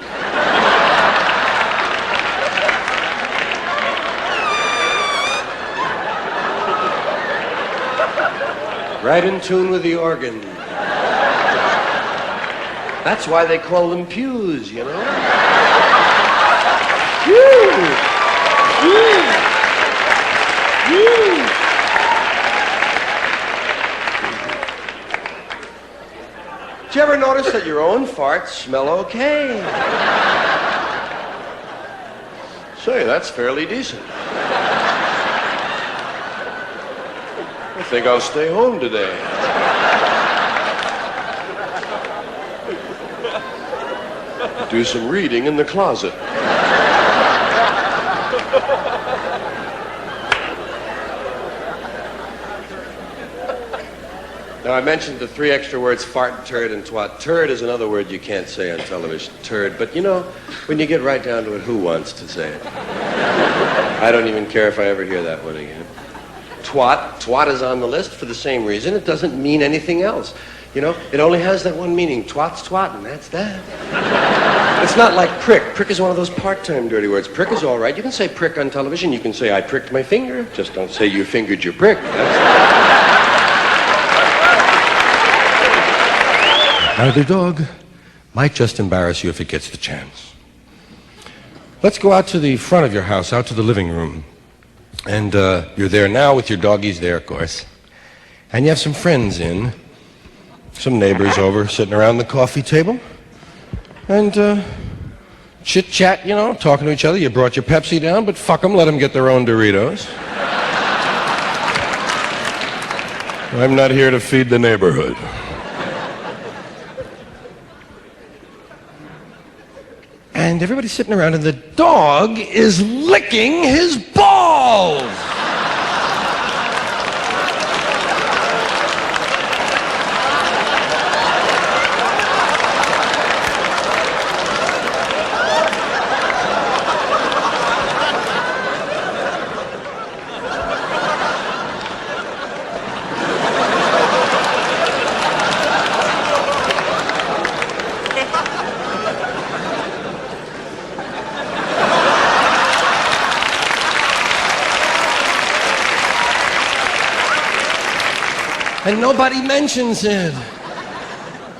Right in tune with the organ. That's why they call them pews, you know? Pew! Pew! Pew! Did you ever notice that your own farts smell okay? Say, that's fairly decent. I think I'll stay home today. Do some reading in the closet. Now, I mentioned the three extra words, fart, turd, and twat. Turd is another word you can't say on television, turd. But, you know, when you get right down to it, who wants to say it? I don't even care if I ever hear that one again. Twat. Twat is on the list for the same reason. It doesn't mean anything else. You know, it only has that one meaning. Twat's twat, and that's that. It's not like prick. Prick is one of those part-time dirty words. Prick is all right. You can say prick on television. You can say, I pricked my finger. Just don't say you fingered your prick. Now, the dog might just embarrass you if it gets the chance. Let's go out to the front of your house, out to the living room. And you're there now with your doggies there, of course. And you have some friends in, some neighbors over sitting around the coffee table. And chit-chat, you know, talking to each other. You brought your Pepsi down, but fuck them, let them get their own Doritos. I'm not here to feed the neighborhood. And everybody's sitting around, and the dog is licking his balls. And nobody mentions it.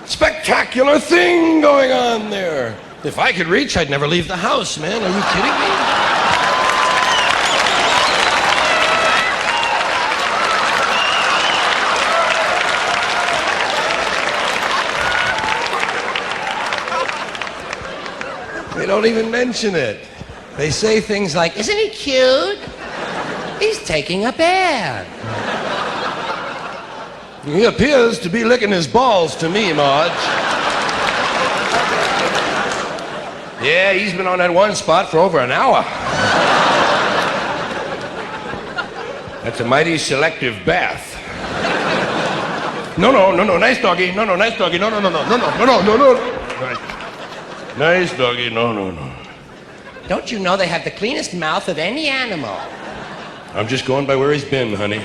Spectacular thing going on there. If I could reach, I'd never leave the house, man. Are you kidding me? They don't even mention it. They say things like, "Isn't he cute? He's taking a bath." He appears to be licking his balls to me, Marge. Yeah, he's been on that one spot for over an hour. That's a mighty selective bath. No, nice doggy. No, nice doggy. No. Nice doggy. No. Don't you know they have the cleanest mouth of any animal? I'm just going by where he's been, honey.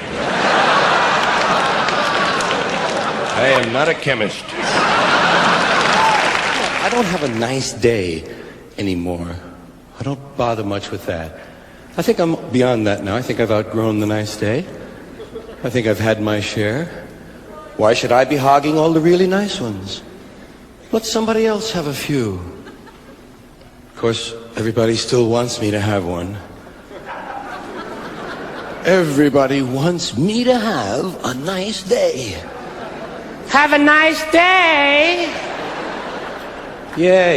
I am not a chemist. I don't have a nice day anymore. I don't bother much with that. I think I'm beyond that now. I think I've outgrown the nice day. I think I've had my share. Why should I be hogging all the really nice ones? Let somebody else have a few. Of course, everybody still wants me to have one. Everybody wants me to have a nice day. Have a nice day. Yeah.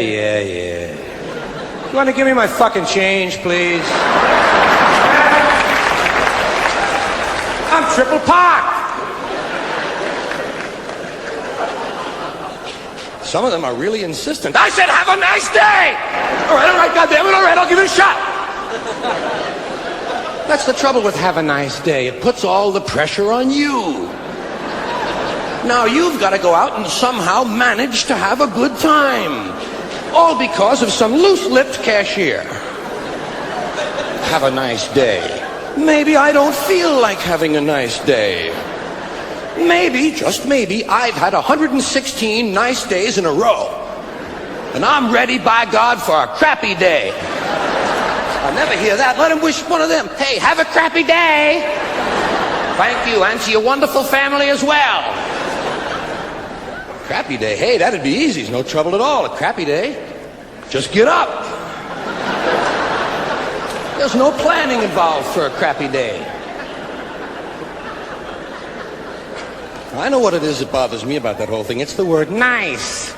You want to give me my fucking change, please? I'm triple parked. Some of them are really insistent. I said have a nice day! All right, goddammit, all right, I'll give it a shot. That's the trouble with have a nice day. It puts all the pressure on you. Now you've got to go out and somehow manage to have a good time. All because of some loose-lipped cashier. Have a nice day. Maybe I don't feel like having a nice day. Maybe, just maybe, I've had 116 nice days in a row. And I'm ready, by God, for a crappy day. I'll never hear that. Let him wish one of them. Hey, have a crappy day. Thank you, and to your wonderful family as well. Crappy day. Hey, that'd be easy. It's no trouble at all. A crappy day. Just get up. There's no planning involved for a crappy day. I know what it is that bothers me about that whole thing. It's the word nice.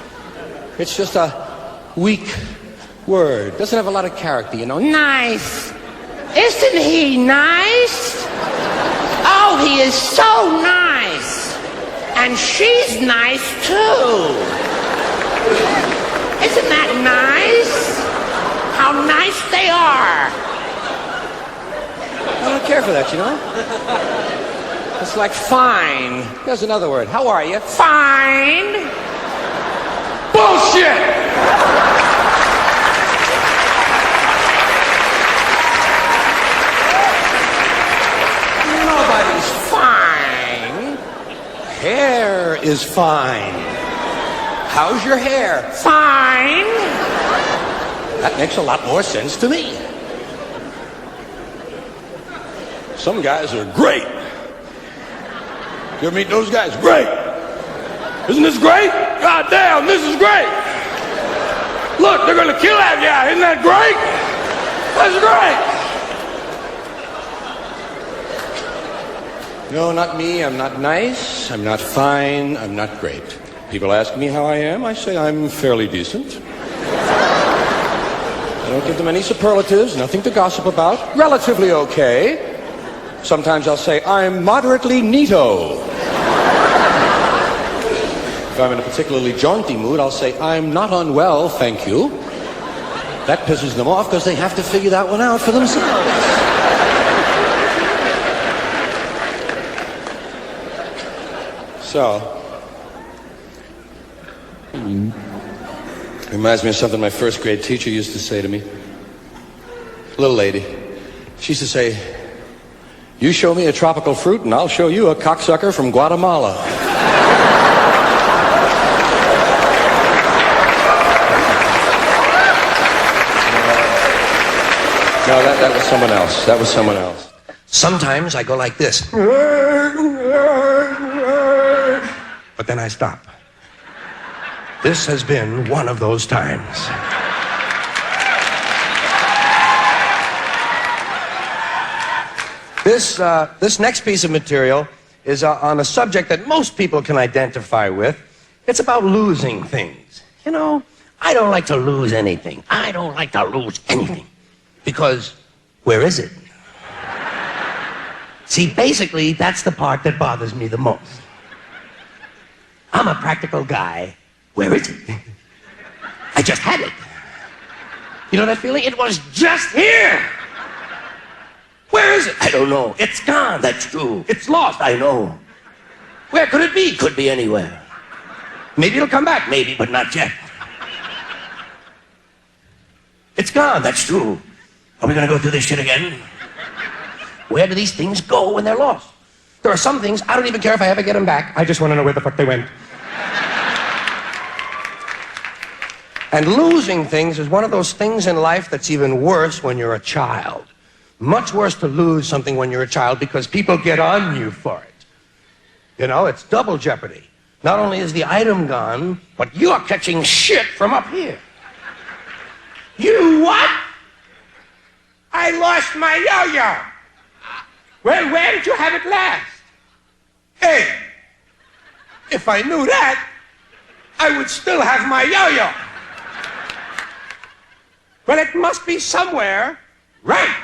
It's just a weak word. Doesn't have a lot of character, you know. Nice. Isn't he nice? Oh, he is so nice. And she's nice, too. Isn't that nice? How nice they are. I don't care for that, you know. It's like fine. Here's another word. How are you? Fine. Bullshit! Nobody's fine. Hair is fine. How's your hair? Fine. That makes a lot more sense to me. Some guys are great. You ever meet those guys? Great. Isn't this great? God damn, this is great. Look, they're gonna kill that guy. Isn't that great? That's great. No, not me. I'm not nice. I'm not fine. I'm not great. People ask me how I am. I say I'm fairly decent. I don't give them any superlatives, nothing to gossip about. Relatively okay. Sometimes I'll say I'm moderately neato. If I'm in a particularly jaunty mood, I'll say I'm not unwell, thank you. That pisses them off because they have to figure that one out for themselves. So, reminds me of something my first grade teacher used to say to me. Little lady. She used to say, "You show me a tropical fruit and I'll show you a cocksucker from Guatemala." No, that was someone else. That was someone else. Sometimes I go like this. but then I stop. This has been one of those times. This next piece of material is on a subject that most people can identify with. It's about losing things. You know, I don't like to lose anything. I don't like to lose anything. Because where is it? See, basically, that's the part that bothers me the most. I'm a practical guy. Where is it? I just had it. You know that feeling? It was just here. Where is it? I don't know. It's gone. That's true. It's lost. I know. Where could it be? Could be anywhere. Maybe it'll come back. Maybe, but not yet. It's gone. That's true. Are we going to go through this shit again? Where do these things go when they're lost? There are some things, I don't even care if I ever get them back. I just want to know where the fuck they went. And losing things is one of those things in life that's even worse when you're a child. Much worse to lose something when you're a child because people get on you for it. You know, it's double jeopardy. Not only is the item gone, but you're catching shit from up here. You what? I lost my yo-yo. Well, where did you have it last? Hey, if I knew that, I would still have my yo-yo. Well, it must be somewhere, right?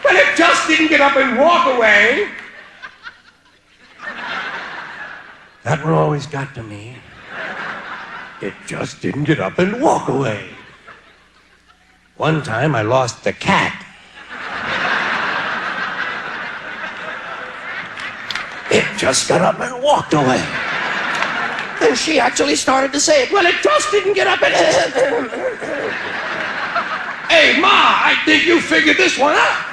Well, it just didn't get up and walk away. That one always got to me. It just didn't get up and walk away. One time I lost the cat. It just got up and walked away. And she actually started to say it. Well, it just didn't get up and... Hey, Ma, I think you figured this one out.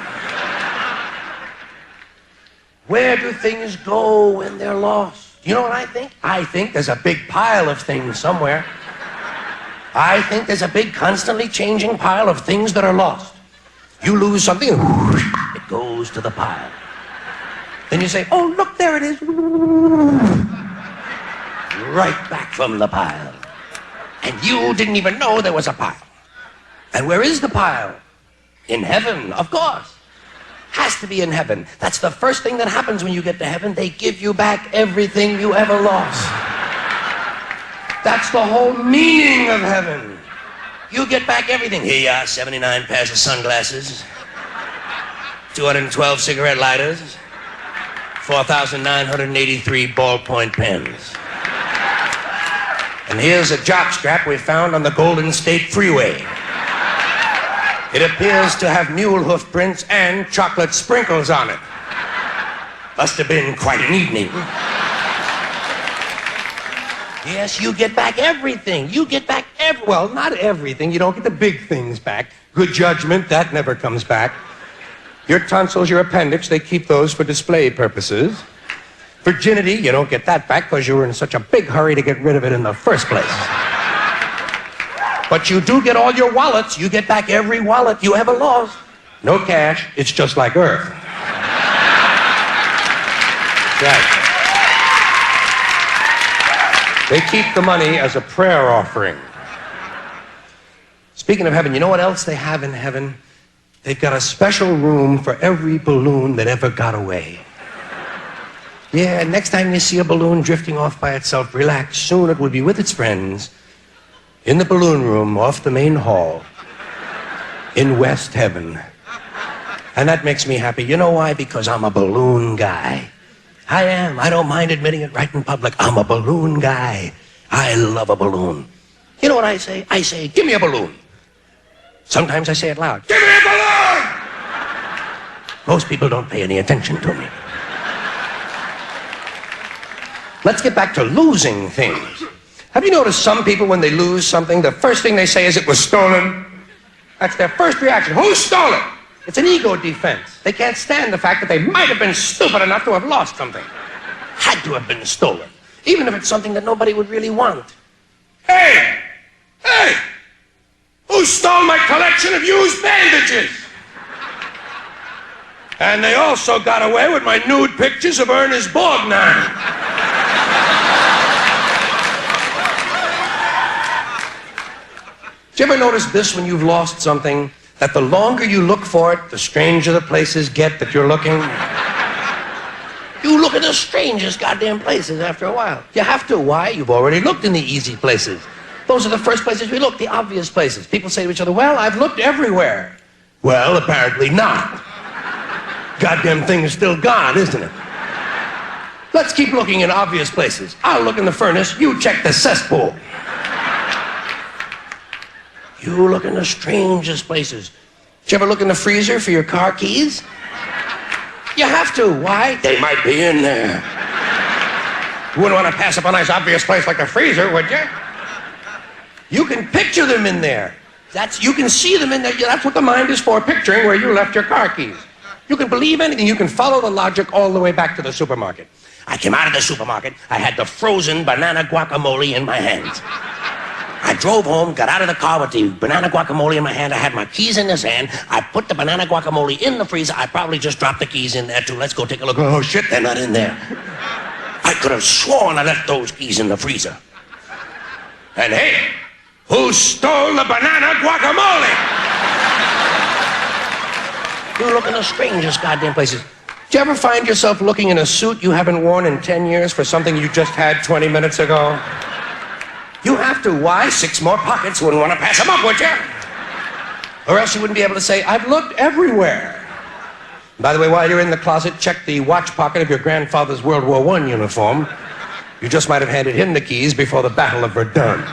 Where do things go when they're lost? You know what I think? I think there's a big pile of things somewhere. I think there's a big, constantly changing pile of things that are lost. You lose something, whoosh, it goes to the pile. Then you say, oh, look, there it is. Right back from the pile. And you didn't even know there was a pile. And where is the pile? In heaven, of course. Has to be in heaven. That's the first thing that happens when you get to heaven. They give you back everything you ever lost. That's the whole meaning of heaven. You get back everything. Here you are, 79 pairs of sunglasses, 212 cigarette lighters, 4,983 ballpoint pens. And here's a jockstrap we found on the Golden State Freeway. It appears to have mule hoof prints and chocolate sprinkles on it. Must have been quite an evening. Yes, you get back everything. You get back well, not everything. You don't get the big things back. Good judgment, that never comes back. Your tonsils, your appendix, they keep those for display purposes. Virginity, you don't get that back because you were in such a big hurry to get rid of it in the first place. But you do get all your wallets. You get back every wallet you ever lost. No cash. It's just like Earth. Right. They keep the money as a prayer offering. Speaking of heaven, you know what else they have in heaven? They've got a special room for every balloon that ever got away. Yeah, next time you see a balloon drifting off by itself, relax. Soon it will be with its friends in the balloon room off the main hall in West Heaven. And that makes me happy. You know why? Because I'm a balloon guy. I am. I don't mind admitting it right in public. I'm a balloon guy. I love a balloon. You know what I say? I say, give me a balloon. Sometimes I say it loud. Give me a balloon! Most people don't pay any attention to me. Let's get back to losing things. Have you noticed some people, when they lose something, the first thing they say is it was stolen? That's their first reaction. Who stole it? It's an ego defense. They can't stand the fact that they might have been stupid enough to have lost something. Had to have been stolen. Even if it's something that nobody would really want. Hey! Hey! Who stole my collection of used bandages? And they also got away with my nude pictures of Ernest Borgnine. Did you ever notice this when you've lost something? That the longer you look for it, the stranger the places get that you're looking? You look at the strangest goddamn places after a while. You have to. Why? You've already looked in the easy places. Those are the first places we look, the obvious places. People say to each other, well, I've looked everywhere. Well, apparently not. Goddamn thing is still gone, isn't it? Let's keep looking in obvious places. I'll look in the furnace, you check the cesspool. You look in the strangest places. Did you ever look in the freezer for your car keys? You have to. Why? They might be in there. You wouldn't want to pass up a nice obvious place like the freezer, would you? You can picture them in there. You can see them in there. That's what the mind is for, picturing where you left your car keys. You can believe anything. You can follow the logic all the way back to the supermarket. I came out of the supermarket. I had the frozen banana guacamole in my hands. I drove home, got out of the car with the banana guacamole in my hand. I had my keys in this hand. I put the banana guacamole in the freezer. I probably just dropped the keys in there too. Let's go take a look. Oh shit, they're not in there. I could have sworn I left those keys in the freezer. And hey, who stole the banana guacamole? You look in the strangest goddamn places. Do you ever find yourself looking in a suit you haven't worn in 10 years for something you just had 20 minutes ago? You have to. Why? 6 more pockets. Wouldn't want to pass them up, would you? Or else you wouldn't be able to say, I've looked everywhere. By the way, while you're in the closet, check the watch pocket of your grandfather's World War I uniform. You just might have handed him the keys before the Battle of Verdun.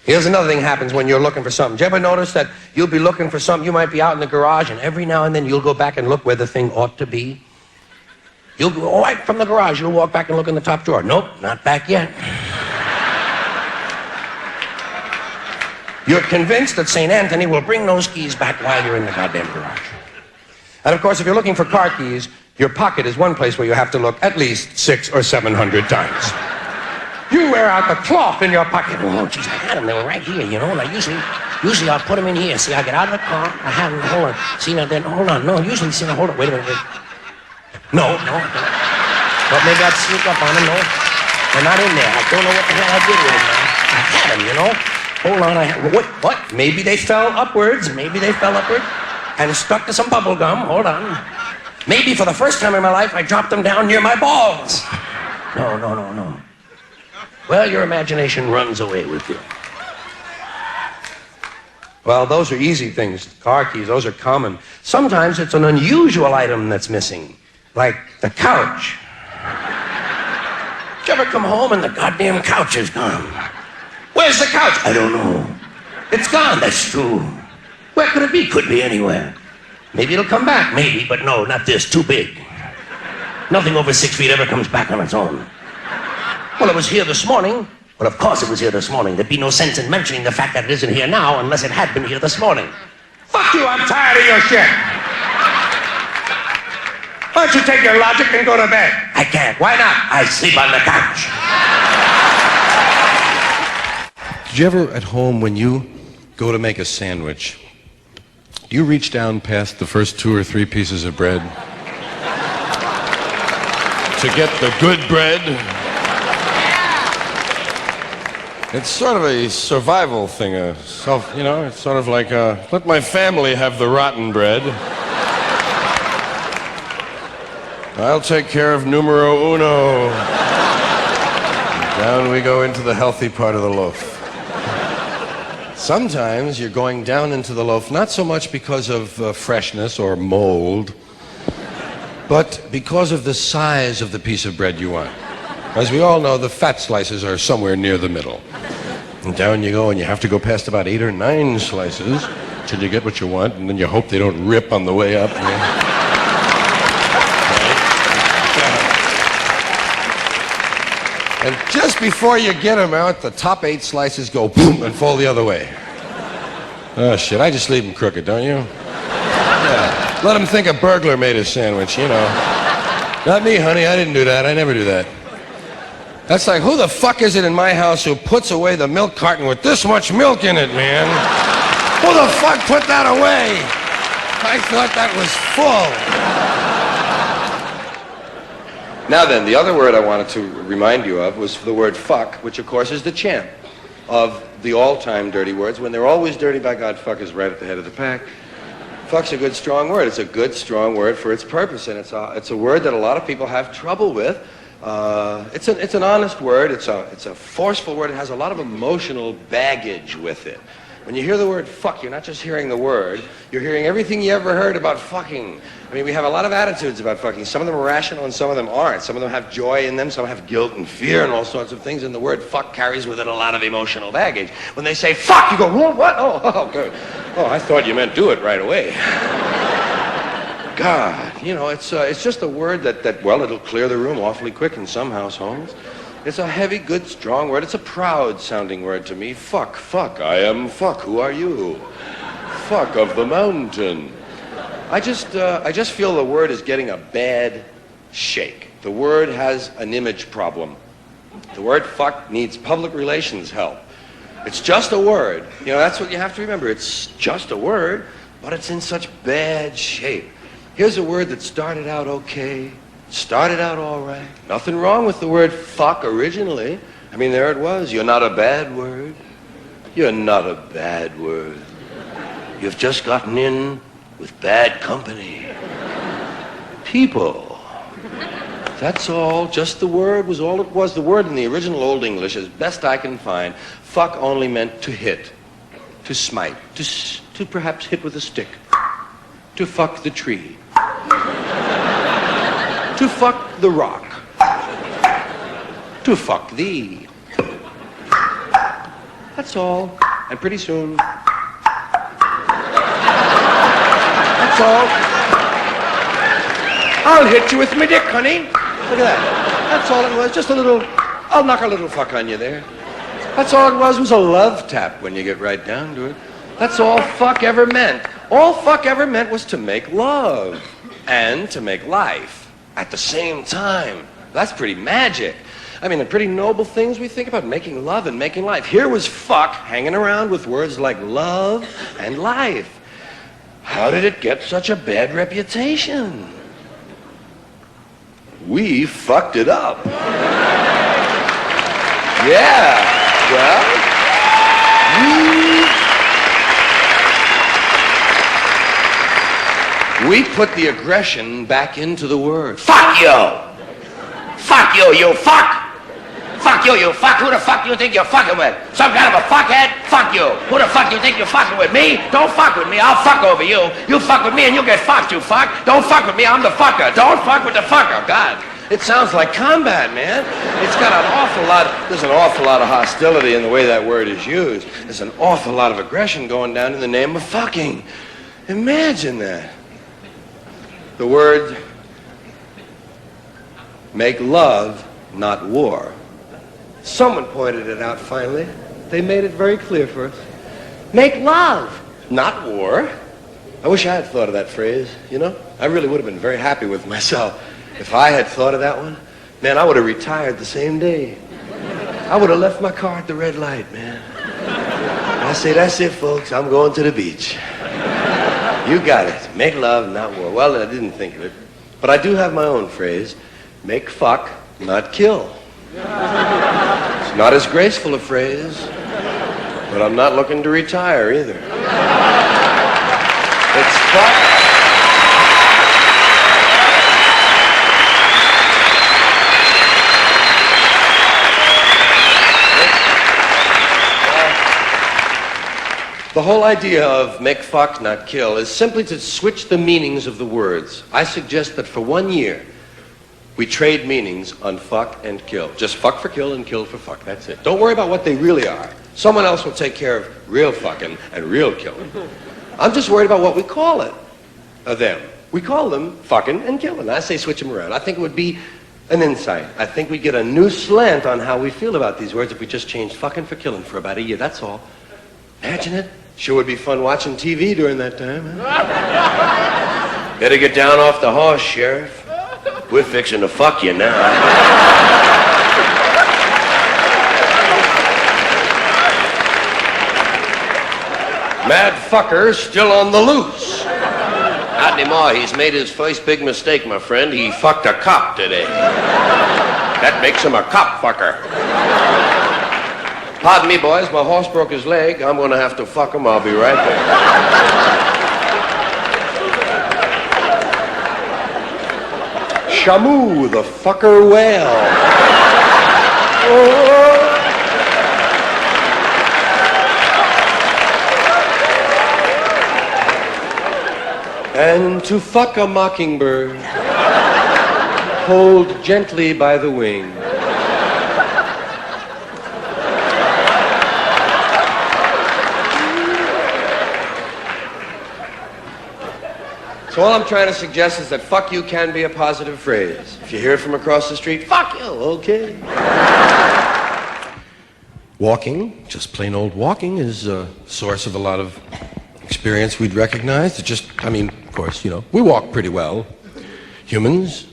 Here's another thing happens when you're looking for something. Do you ever notice that you'll be looking for something, you might be out in the garage, and every now and then you'll go back and look where the thing ought to be? You'll go right from the garage, you'll walk back and look in the top drawer. Nope, not back yet. You're convinced that St. Anthony will bring those keys back while you're in the goddamn garage. And of course, if you're looking for car keys, your pocket is one place where you have to look at least 600 or 700 times. You wear out the cloth in your pocket. Oh, geez, I had them. They were right here, you know. And I usually I'll put them in here. See, I get out of the car. I have them. Hold on. See, now then, hold on. No, usually, see, now, hold on. Wait a minute. Wait. No. But maybe I'd sneak up on them. No, they're not in there. I don't know what the hell I did with them, man. I had them, you know. Hold on. What? Maybe they fell upwards. And stuck to some bubble gum. Hold on. Maybe for the first time in my life, I dropped them down near my balls. No. Well, your imagination runs away with you. Well, those are easy things. Car keys, those are common. Sometimes it's an unusual item that's missing, like the couch. Did you ever come home and the goddamn couch is gone? Where's the couch? I don't know. It's gone, that's true. Where could it be? Could be anywhere. Maybe it'll come back, maybe, but no, not this, too big. Nothing over 6 feet ever comes back on its own. Well, it was here this morning. Well, of course it was here this morning. There'd be no sense in mentioning the fact that it isn't here now unless it had been here this morning. Fuck you, I'm tired of your shit. Why don't you take your logic and go to bed? I can't. Why not? I sleep on the couch. Did you ever at home, when you go to make a sandwich, do you reach down past the first 2 or 3 pieces of bread to get the good bread? It's sort of a survival thing, it's sort of like, let my family have the rotten bread. I'll take care of numero uno. Down we go into the healthy part of the loaf. Sometimes you're going down into the loaf, not so much because of freshness or mold, but because of the size of the piece of bread you want. As we all know, the fat slices are somewhere near the middle. And down you go, and you have to go past about 8 or 9 slices till you get what you want, and then you hope they don't rip on the way up. And just before you get them out, the top 8 slices go boom and fall the other way. Oh, shit, I just leave them crooked, don't you? Yeah. Let them think a burglar made a sandwich, you know. Not me, honey, I didn't do that. I never do that. That's like, who the fuck is it in my house who puts away the milk carton with this much milk in it, man? Who the fuck put that away? I thought that was full. Now then, the other word I wanted to remind you of was the word fuck, which of course is the champ of the all-time dirty words. When they're always dirty, by God, fuck is right at the head of the pack. Fuck's a good, strong word. It's a good, strong word for its purpose, and it's a word that a lot of people have trouble with. It's an honest word. It's a forceful word. It has a lot of emotional baggage with it. When you hear the word fuck, you're not just hearing the word, you're hearing everything you ever heard about fucking. I mean, we have a lot of attitudes about fucking. Some of them are rational and some of them aren't. Some of them have joy in them, some have guilt and fear and all sorts of things, and the word fuck carries with it a lot of emotional baggage. When they say fuck, you go, what? Oh, good. Oh, I thought you meant do it right away. God, you know, it's just a word that, well, it'll clear the room awfully quick in some households. It's a heavy, good, strong word. It's a proud-sounding word to me. Fuck, I am fuck. Who are you? Fuck of the mountain. I just feel the word is getting a bad shake. The word has an image problem. The word fuck needs public relations help. It's just a word. You know, that's what you have to remember. It's just a word, but it's in such bad shape. Here's a word that started out okay. Started out all right. Nothing wrong with the word fuck originally. I mean, there it was. You're not a bad word. You're not a bad word. You've just gotten in with bad company. People. That's all. Just the word was all it was. The word in the original Old English, as best I can find, fuck only meant to hit, to smite, to perhaps hit with a stick, to fuck the tree. To fuck the rock. To fuck thee. That's all. And pretty soon... That's all. I'll hit you with my dick, honey. Look at that. That's all it was. Just a little... I'll knock a little fuck on you there. That's all it was a love tap when you get right down to it. That's all fuck ever meant. All fuck ever meant was to make love. And to make life. At the same time. That's pretty magic. I mean, the pretty noble things we think about, making love and making life. Here was fuck hanging around with words like love and life. How did it get such a bad reputation? We fucked it up. Yeah, well, we put the aggression back into the word. Fuck you! Fuck you, you fuck! Fuck you, you fuck! Who the fuck you think you're fucking with? Some kind of a fuckhead? Fuck you! Who the fuck you think you're fucking with? Me? Don't fuck with me, I'll fuck over you. You fuck with me and you'll get fucked, you fuck! Don't fuck with me, I'm the fucker! Don't fuck with the fucker! God! It sounds like combat, man. It's got an awful lot, there's an awful lot of hostility in the way that word is used. There's an awful lot of aggression going down in the name of fucking. Imagine that. The word make love, not war. Someone pointed it out finally. They made it very clear for us. Make love, not war. I wish I had thought of that phrase, you know? I really would have been very happy with myself if I had thought of that one. Man, I would have retired the same day. I would have left my car at the red light, man. And I say, that's it, folks. I'm going to the beach. You got it. Make love, not war. Well, I didn't think of it. But I do have my own phrase. Make fuck, not kill. It's not as graceful a phrase, but I'm not looking to retire either. It's fuck. The whole idea of make fuck, not kill is simply to switch the meanings of the words. I suggest that for 1 year, we trade meanings on fuck and kill. Just fuck for kill and kill for fuck. That's it. Don't worry about what they really are. Someone else will take care of real fucking and real killing. I'm just worried about what we call it. Them. We call them fucking and killing. I say switch them around. I think it would be an insight. I think we'd get a new slant on how we feel about these words if we just changed fucking for killing for about a year. That's all. Imagine it. Sure would be fun watching TV during that time. Huh? Better get down off the horse, Sheriff. We're fixing to fuck you now. Mad fucker still on the loose. Not anymore. He's made his first big mistake, my friend. He fucked a cop today. That makes him a cop fucker. Pardon me, boys. My horse broke his leg. I'm going to have to fuck him. I'll be right back. Shamu, the fucker whale. And to fuck a mockingbird, hold gently by the wing. So all I'm trying to suggest is that fuck you can be a positive phrase. If you hear it from across the street, fuck you, okay. Walking, just plain old walking, is a source of a lot of experience we'd recognize. It just, of course, we walk pretty well. Humans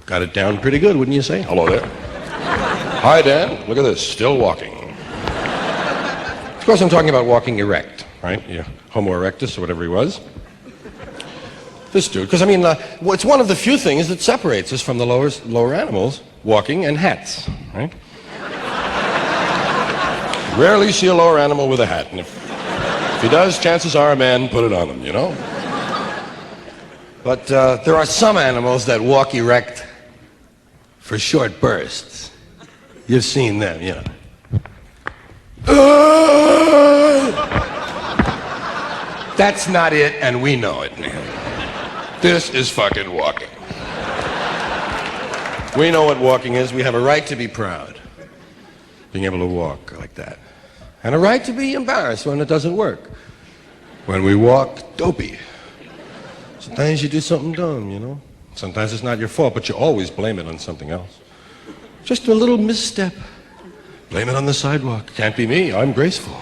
got it down pretty good, wouldn't you say? Hello there. Hi, Dan. Look at this, still walking. Of course, I'm talking about walking erect, right? Homo erectus, or whatever he was. This dude, because it's one of the few things that separates us from the lower animals, walking and hats, right? Rarely see a lower animal with a hat, and if he does, chances are a man put it on him, But there are some animals that walk erect for short bursts. You've seen them, That's not it, and we know it, man. This is fucking walking. We know what walking is. We have a right to be proud, being able to walk like that. And a right to be embarrassed when it doesn't work. When we walk dopey. Sometimes you do something dumb, Sometimes it's not your fault, but you always blame it on something else. Just a little misstep. Blame it on the sidewalk. Can't be me. I'm graceful.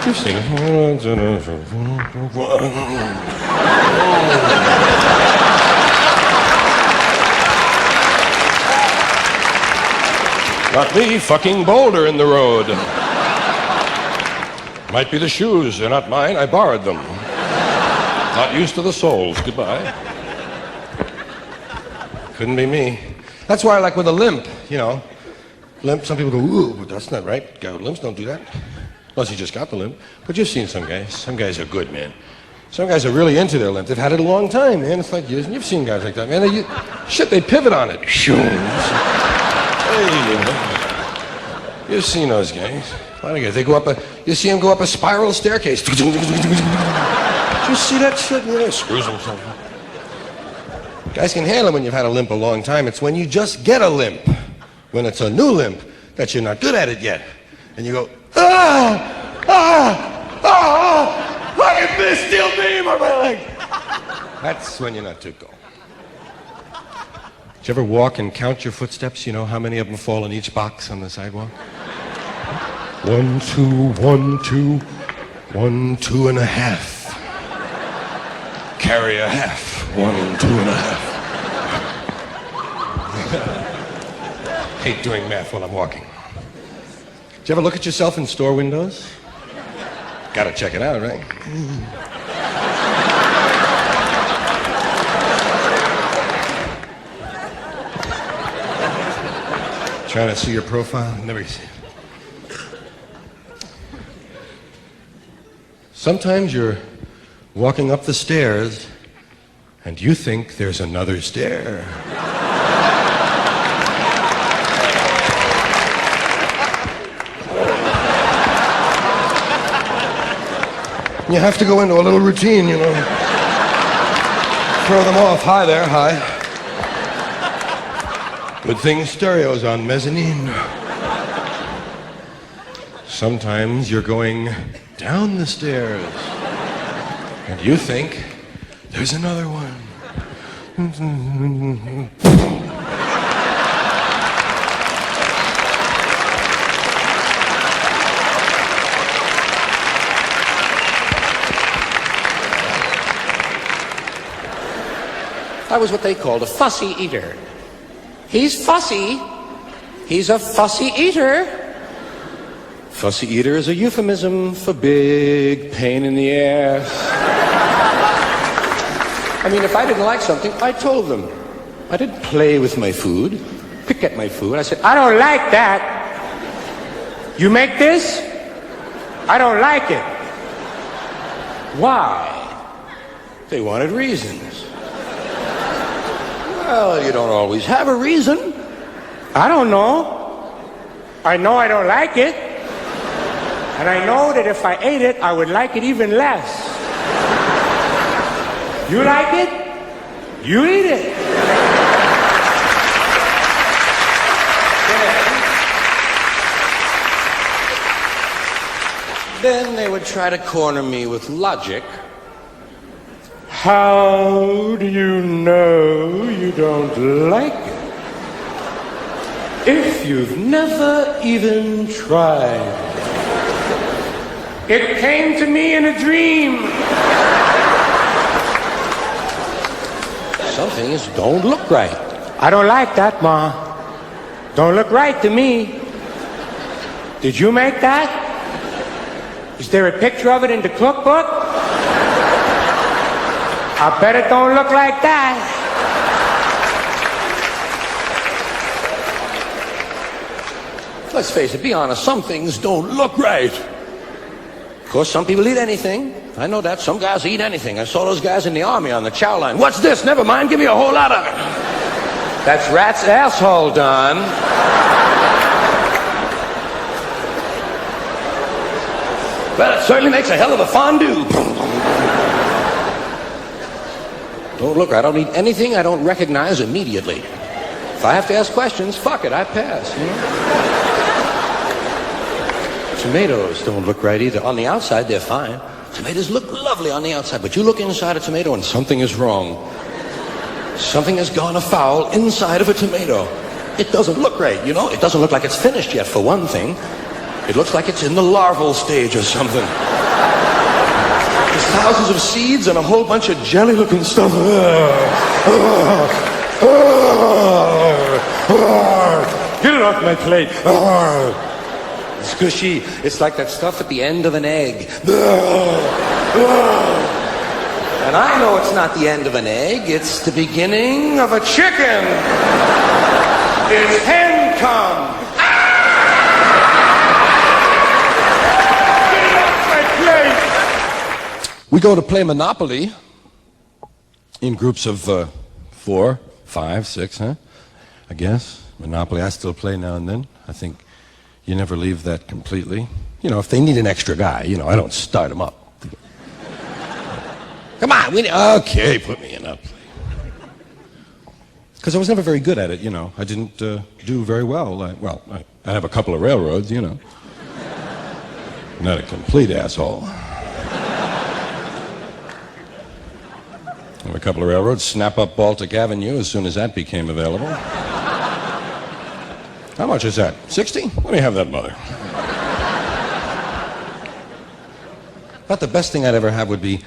You've seen it. Not me, fucking boulder in the road. Might be the shoes, they're not mine, I borrowed them. Not used to the soles, goodbye. Couldn't be me. That's why I like with a limp, Limp, some people go, ooh, but that's not right. Guy with limps don't do that. Unless he just got the limp. But you've seen some guys. Some guys are good, man. Some guys are really into their limp. They've had it a long time, man. It's like years. And you've seen guys like that, man. They pivot on it. Hey, you've seen those guys. A lot of guys. They go up you see them go up a spiral staircase. Did you see that shit? Screws themselves. Guys can handle it when you've had a limp a long time. It's when you just get a limp, when it's a new limp, that you're not good at it yet. And you go, look at this steel beam on my leg. That's when you're not too cool. Did you ever walk and count your footsteps? You know how many of them fall in each box on the sidewalk? 1, 2, 1, 2, 1, 2.5. Carry a half. 1, 2.5. Hate doing math when I'm walking. Did you ever look at yourself in store windows? Gotta check it out, right? Trying to see your profile? Never see it. Sometimes you're walking up the stairs and you think there's another stair. You have to go into a little routine, Throw them off. Hi there, hi. Good thing stereo's on mezzanine. Sometimes you're going down the stairs and you think there's another one. That was what they called a fussy eater. He's fussy. He's a fussy eater. Fussy eater is a euphemism for big pain in the ass. I mean, if I didn't like something, I told them. I didn't play with my food, pick at my food. I said, I don't like that. You make this? I don't like it. Why? They wanted reasons. Well, you don't always have a reason. I don't know. I know I don't like it. And I know that if I ate it, I would like it even less. You like it? You eat it. Then they would try to corner me with logic. How do you know you don't like it? If you've never even tried. It came to me in a dream. Some things don't look right. I don't like that, Ma. Don't look right to me. Did you make that? Is there a picture of it in the cookbook? I bet it don't look like that. Let's face it, be honest, some things don't look right. Of course, some people eat anything. I know that. Some guys eat anything. I saw those guys in the army on the chow line. What's this? Never mind, give me a whole lot of it. That's rat's asshole, Don. Well, it certainly makes a hell of a fondue. Don't look, I don't eat anything I don't recognize immediately. If I have to ask questions, fuck it, I pass, you know? Tomatoes don't look right either. On the outside, they're fine. Tomatoes look lovely on the outside, but you look inside a tomato and something is wrong. Something has gone afoul inside of a tomato. It doesn't look right, you know? It doesn't look like it's finished yet, for one thing. It looks like it's in the larval stage or something. There's thousands of seeds and a whole bunch of jelly-looking stuff. Get it off my plate. It's gushy. It's like that stuff at the end of an egg. And I know it's not the end of an egg. It's the beginning of a chicken. It's hen come. We go to play Monopoly in groups of 4, 5, 6, huh? I guess. Monopoly, I still play now and then. I think you never leave that completely. You know, if they need an extra guy, you know, I don't start them up. Come on, okay, put me in up. Because I was never very good at it, you know. I didn't do very well. I have a couple of railroads, you know. Not a complete asshole. I have a couple of railroads, snap up Baltic Avenue as soon as that became available. How much is that? 60? Let me have that, mother. About the best thing I'd ever have would be,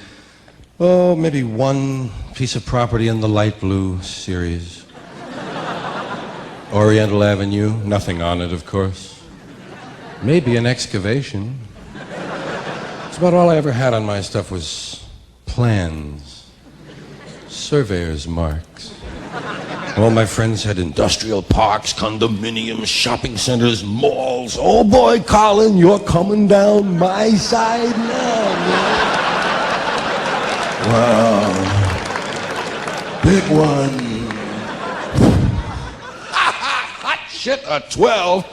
maybe one piece of property in the light blue series. Oriental Avenue, nothing on it, of course. Maybe an excavation. That's about all I ever had on my stuff was plans, surveyor's marks. All my friends had industrial parks, condominiums, shopping centers, malls. Oh boy, Carlin, you're coming down my side now, man. Wow. Big one. Hot shit, a 12.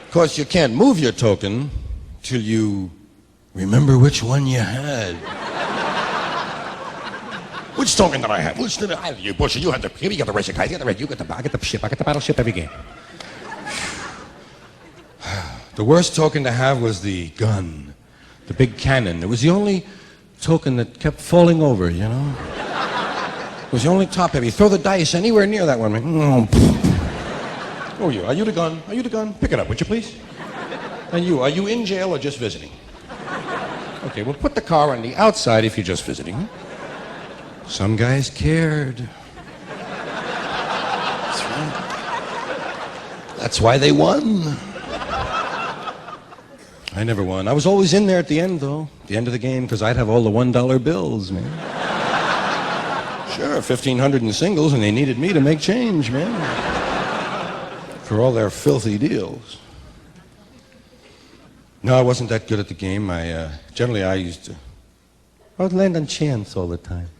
Of course, you can't move your token till you remember which one you had. Which token did I have? Which did I have? You Busher, you had the you got the racing cars, you got the red, you got the I got the ship, I got the battleship every game. The worst token to have was the gun, the big cannon. It was the only token that kept falling over, you know? It was the only top heavy. Throw the dice anywhere near that one, man. Oh, you. Are you the gun? Are you the gun? Pick it up, would you please? And you, are you in jail or just visiting? Okay, well, put the car on the outside if you're just visiting. Huh? Some guys cared. That's right. That's why they won. I never won. I was always in there at the end, though. The end of the game, because I'd have all the $1 bills, man. Sure, 1,500 in singles, and they needed me to make change, man. For all their filthy deals. No, I wasn't that good at the game. I would land on chance all the time.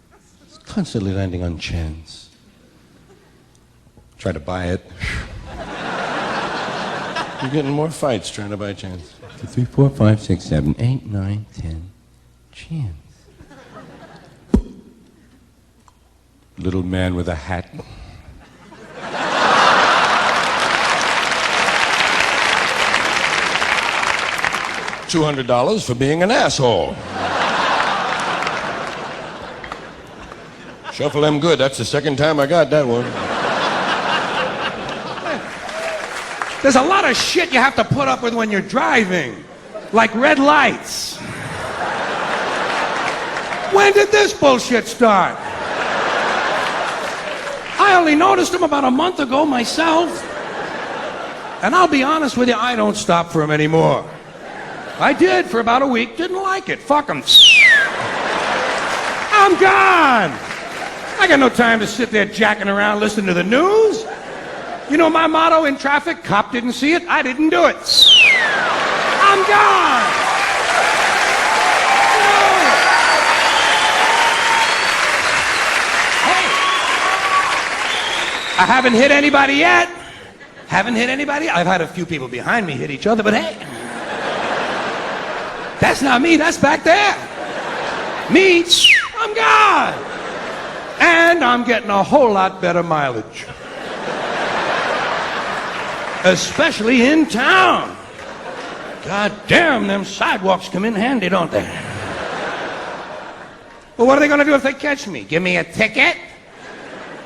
Constantly landing on chance. Try to buy it. You're getting more fights trying to buy a chance. 2, 3, 4, 5, 6, 7, 8, 9, 10. Chance. Little man with a hat. $200 for being an asshole. Shuffle them good. That's the second time I got that one. There's a lot of shit you have to put up with when you're driving, like red lights. When did this bullshit start? I only noticed them about a month ago myself. And I'll be honest with you, I don't stop for them anymore. I did for about a week, didn't like it. Fuck them. I'm gone. I got no time to sit there jacking around listening to the news. You know my motto in traffic? Cop didn't see it, I didn't do it. I'm gone. Hey, I haven't hit anybody yet. Haven't hit anybody. I've had a few people behind me hit each other, but hey. That's not me, that's back there. Me, I'm gone. And I'm getting a whole lot better mileage. Especially in town. God damn, them sidewalks come in handy, don't they? Well, what are they gonna do if they catch me? Give me a ticket?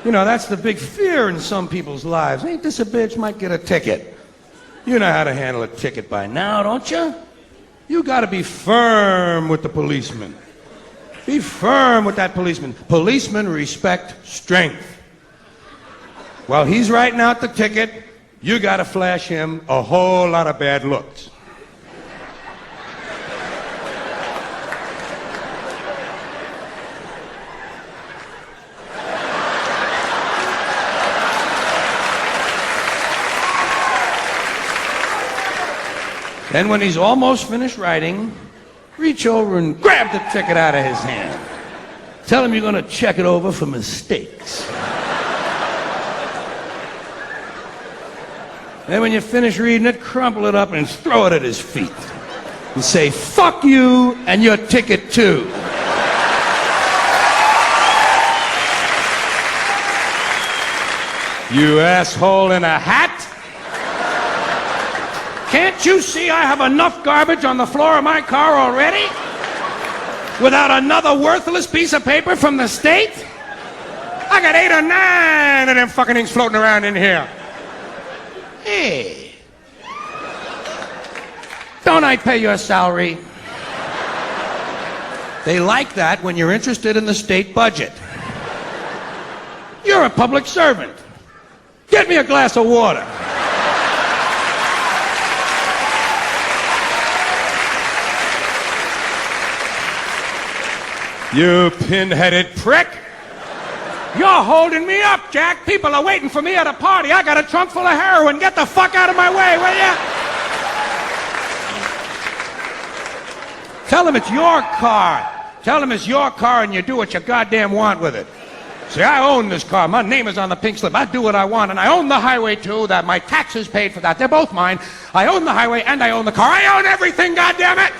You know, that's the big fear in some people's lives. Ain't this a bitch? Might get a ticket. You know how to handle a ticket by now, don't you? You gotta be firm with the policeman. Be firm with that policeman. Policemen respect strength. While he's writing out the ticket, you gotta flash him a whole lot of bad looks. Then when he's almost finished writing, reach over and grab the ticket out of his hand. Tell him you're gonna check it over for mistakes. Then when you finish reading it, crumple it up and throw it at his feet. And say, fuck you and your ticket too. You asshole in a hat. Can't you see I have enough garbage on the floor of my car already? Without another worthless piece of paper from the state? I got 8 or 9 of them fucking things floating around in here. Hey. Don't I pay your salary? They like that when you're interested in the state budget. You're a public servant. Get me a glass of water. You pin-headed prick! You're holding me up, Jack. People are waiting for me at a party. I got a trunk full of heroin. Get the fuck out of my way, will ya? Tell them it's your car. Tell them it's your car and you do what you goddamn want with it. See, I own this car. My name is on the pink slip. I do what I want, and I own the highway too. That my taxes paid for that. They're both mine. I own the highway and I own the car. I own everything, goddammit!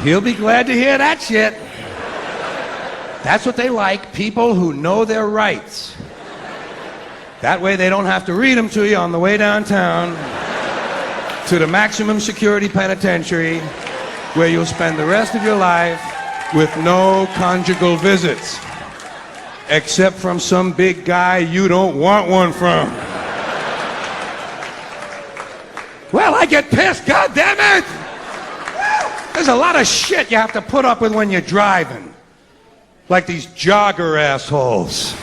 He'll be glad to hear that shit. That's what they like, people who know their rights. That way they don't have to read them to you on the way downtown to the maximum security penitentiary where you'll spend the rest of your life with no conjugal visits. Except from some big guy you don't want one from. Well, I get pissed, goddammit! There's a lot of shit you have to put up with when you're driving. Like these jogger assholes.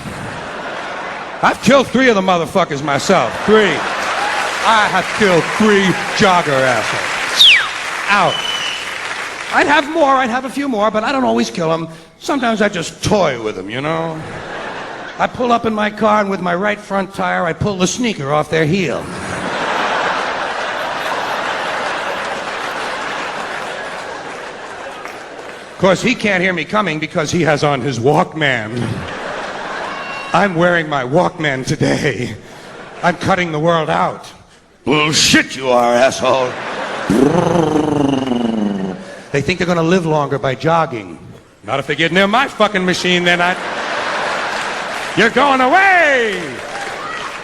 I've killed 3 of the motherfuckers myself. 3. I have killed 3 jogger assholes. Out. I'd have a few more, but I don't always kill them. Sometimes I just toy with them, you know? I pull up in my car, and with my right front tire, I pull the sneaker off their heel. Of course, he can't hear me coming because he has on his Walkman. I'm wearing my Walkman today. I'm cutting the world out. Bullshit you are, asshole. They think they're gonna live longer by jogging. Not if they get near my fucking machine, they're not. You're going away!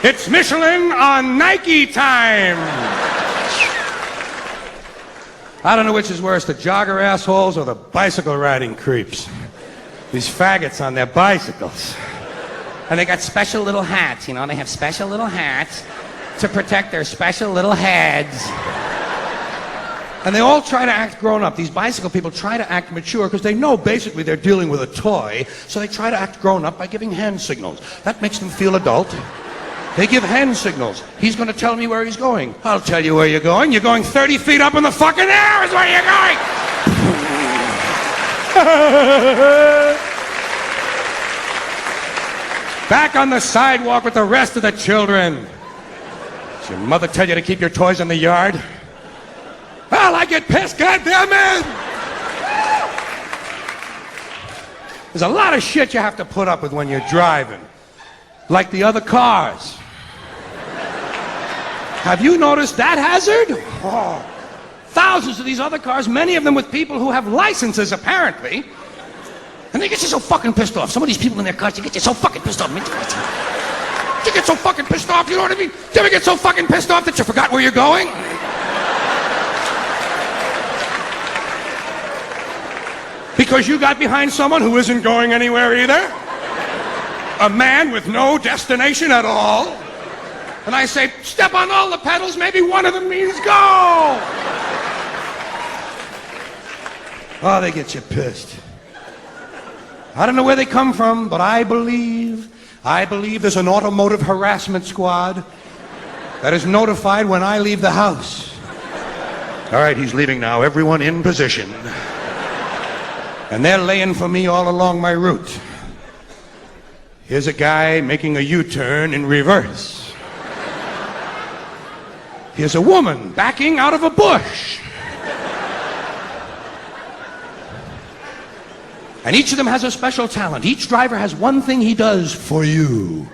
It's Michelin on Nike time! I don't know which is worse, the jogger assholes or the bicycle riding creeps. These faggots on their bicycles. And they got special little hats, you know, they have special little hats to protect their special little heads. And they all try to act grown up. These bicycle people try to act mature because they know basically they're dealing with a toy, so they try to act grown up by giving hand signals. That makes them feel adult. They give hand signals. He's going to tell me where he's going. I'll tell you where you're going. You're going 30 feet up in the fucking air is where you're going! Back on the sidewalk with the rest of the children. Does your mother tell you to keep your toys in the yard? Well, I get pissed, goddammit! There's a lot of shit you have to put up with when you're driving. Like the other cars. Have you noticed that hazard? Oh, thousands of these other cars, many of them with people who have licenses, apparently. And they get you so fucking pissed off. Some of these people in their cars, they get you so fucking pissed off. You get so fucking pissed off, you know what I mean? Do you ever get so fucking pissed off that you forgot where you're going? Because you got behind someone who isn't going anywhere either? A man with no destination at all? And I say, step on all the pedals, maybe one of them means go! Oh, they get you pissed. I don't know where they come from, but I believe there's an automotive harassment squad that is notified when I leave the house. All right, he's leaving now. Everyone in position. And they're laying for me all along my route. Here's a guy making a U-turn in reverse. Here's a woman backing out of a bush. And each of them has a special talent. Each driver has one thing he does for you.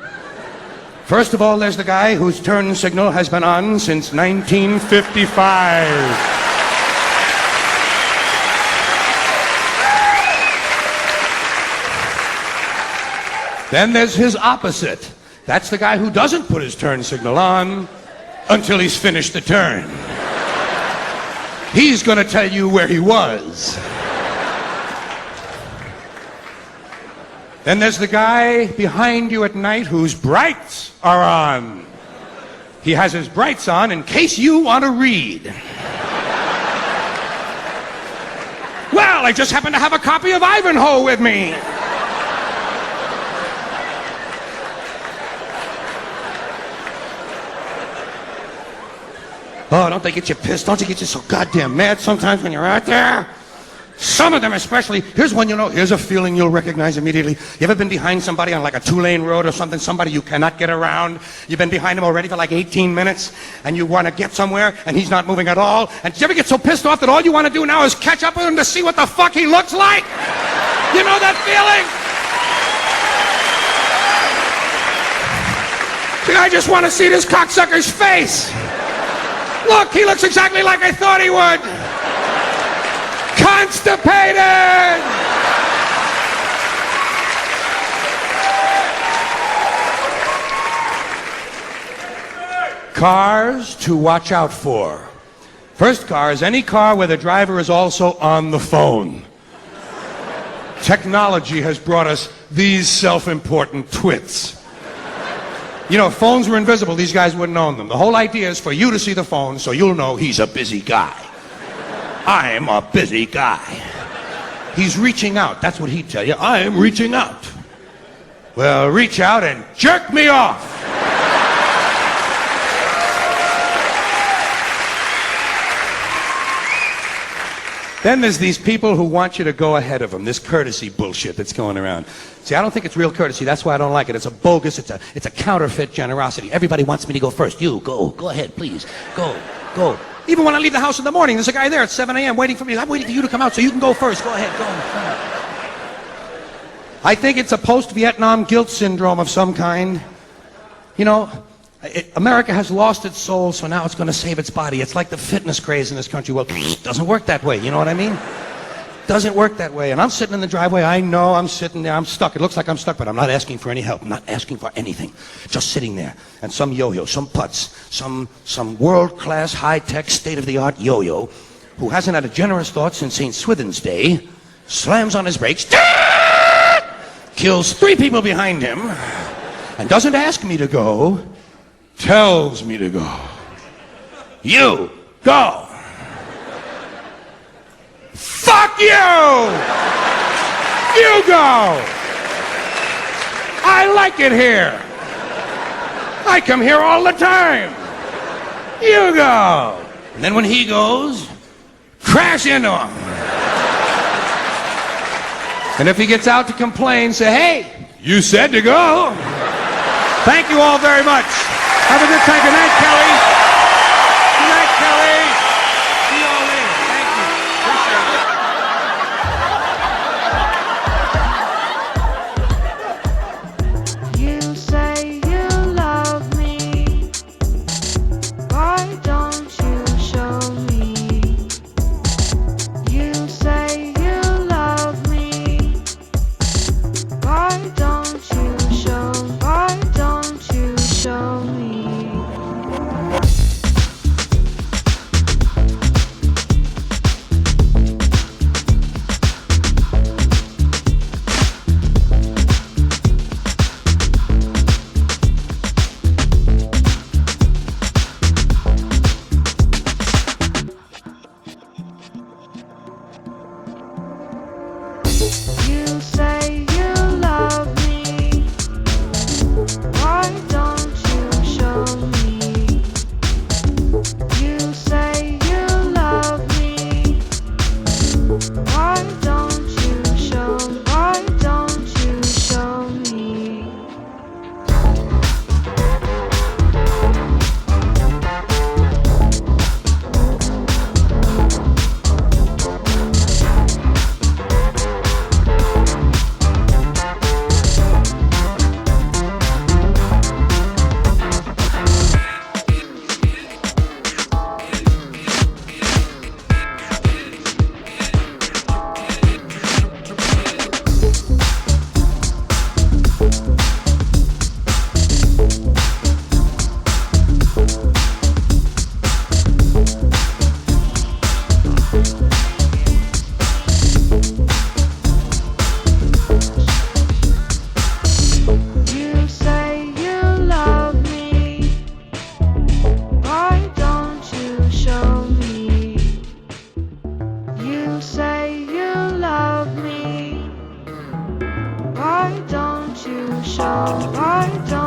First of all, there's the guy whose turn signal has been on since 1955. Then there's his opposite. That's the guy who doesn't put his turn signal on until he's finished the turn. He's going to tell you where he was. Then there's the guy behind you at night whose brights are on. He has his brights on in case you want to read. Well, I just happen to have a copy of Ivanhoe with me. Oh, don't they get you pissed? Don't they get you so goddamn mad sometimes when you're out there? Some of them especially. Here's one you know. Here's a feeling you'll recognize immediately. You ever been behind somebody on like a 2-lane road or something? Somebody you cannot get around. You've been behind him already for like 18 minutes and you want to get somewhere and he's not moving at all. And did you ever get so pissed off that all you want to do now is catch up with him to see what the fuck he looks like? You know that feeling? I just want to see this cocksucker's face. Look, he looks exactly like I thought he would. Constipated! Cars to watch out for. First car is any car where the driver is also on the phone. Technology has brought us these self-important twits. You know, if phones were invisible, these guys wouldn't own them. The whole idea is for you to see the phone so you'll know he's a busy guy. I'm a busy guy. He's reaching out. That's what he'd tell you. I am reaching out. Well, reach out and jerk me off. Then there's these people who want you to go ahead of them. This courtesy bullshit that's going around. See, I don't think it's real courtesy. That's why I don't like it. It's a bogus, it's a counterfeit generosity. Everybody wants me to go first. You, go ahead, please. Go. Even when I leave the house in the morning, there's a guy there at 7 a.m. waiting for me. I'm waiting for you to come out so you can go first. Go ahead, go. I think it's a post-Vietnam guilt syndrome of some kind. You know, America has lost its soul, so now it's going to save its body. It's like the fitness craze in this country. Well, it doesn't work that way, you know what I mean? Doesn't work that way. And I'm sitting in the driveway. I know I'm sitting there. I'm stuck. It looks like I'm stuck, but I'm not asking for any help. I'm not asking for anything. Just sitting there. And some yo-yo, some putz, some world-class, high-tech, state-of-the-art yo-yo who hasn't had a generous thought since St. Swithin's Day slams on his brakes, kills 3 people behind him, and doesn't ask me to go, tells me to go. You, go. Fuck you! You go! I like it here. I come here all the time. You go. And then when he goes, crash into him. And if he gets out to complain, say, hey, you said to go. Thank you all very much. Have a good time. Good night, Kelly. Good night, Kelly. See you all later. Thank you. Appreciate it. You say you love me. Why don't you show me? You say you love me. Why don't you show? Why don't you show me? You say you love me. Why don't you show me? You say you love me. Why don't you show? Why don't you show me? You say you love me. Why don't you show me? You say you love me. Why don't you show? Why don't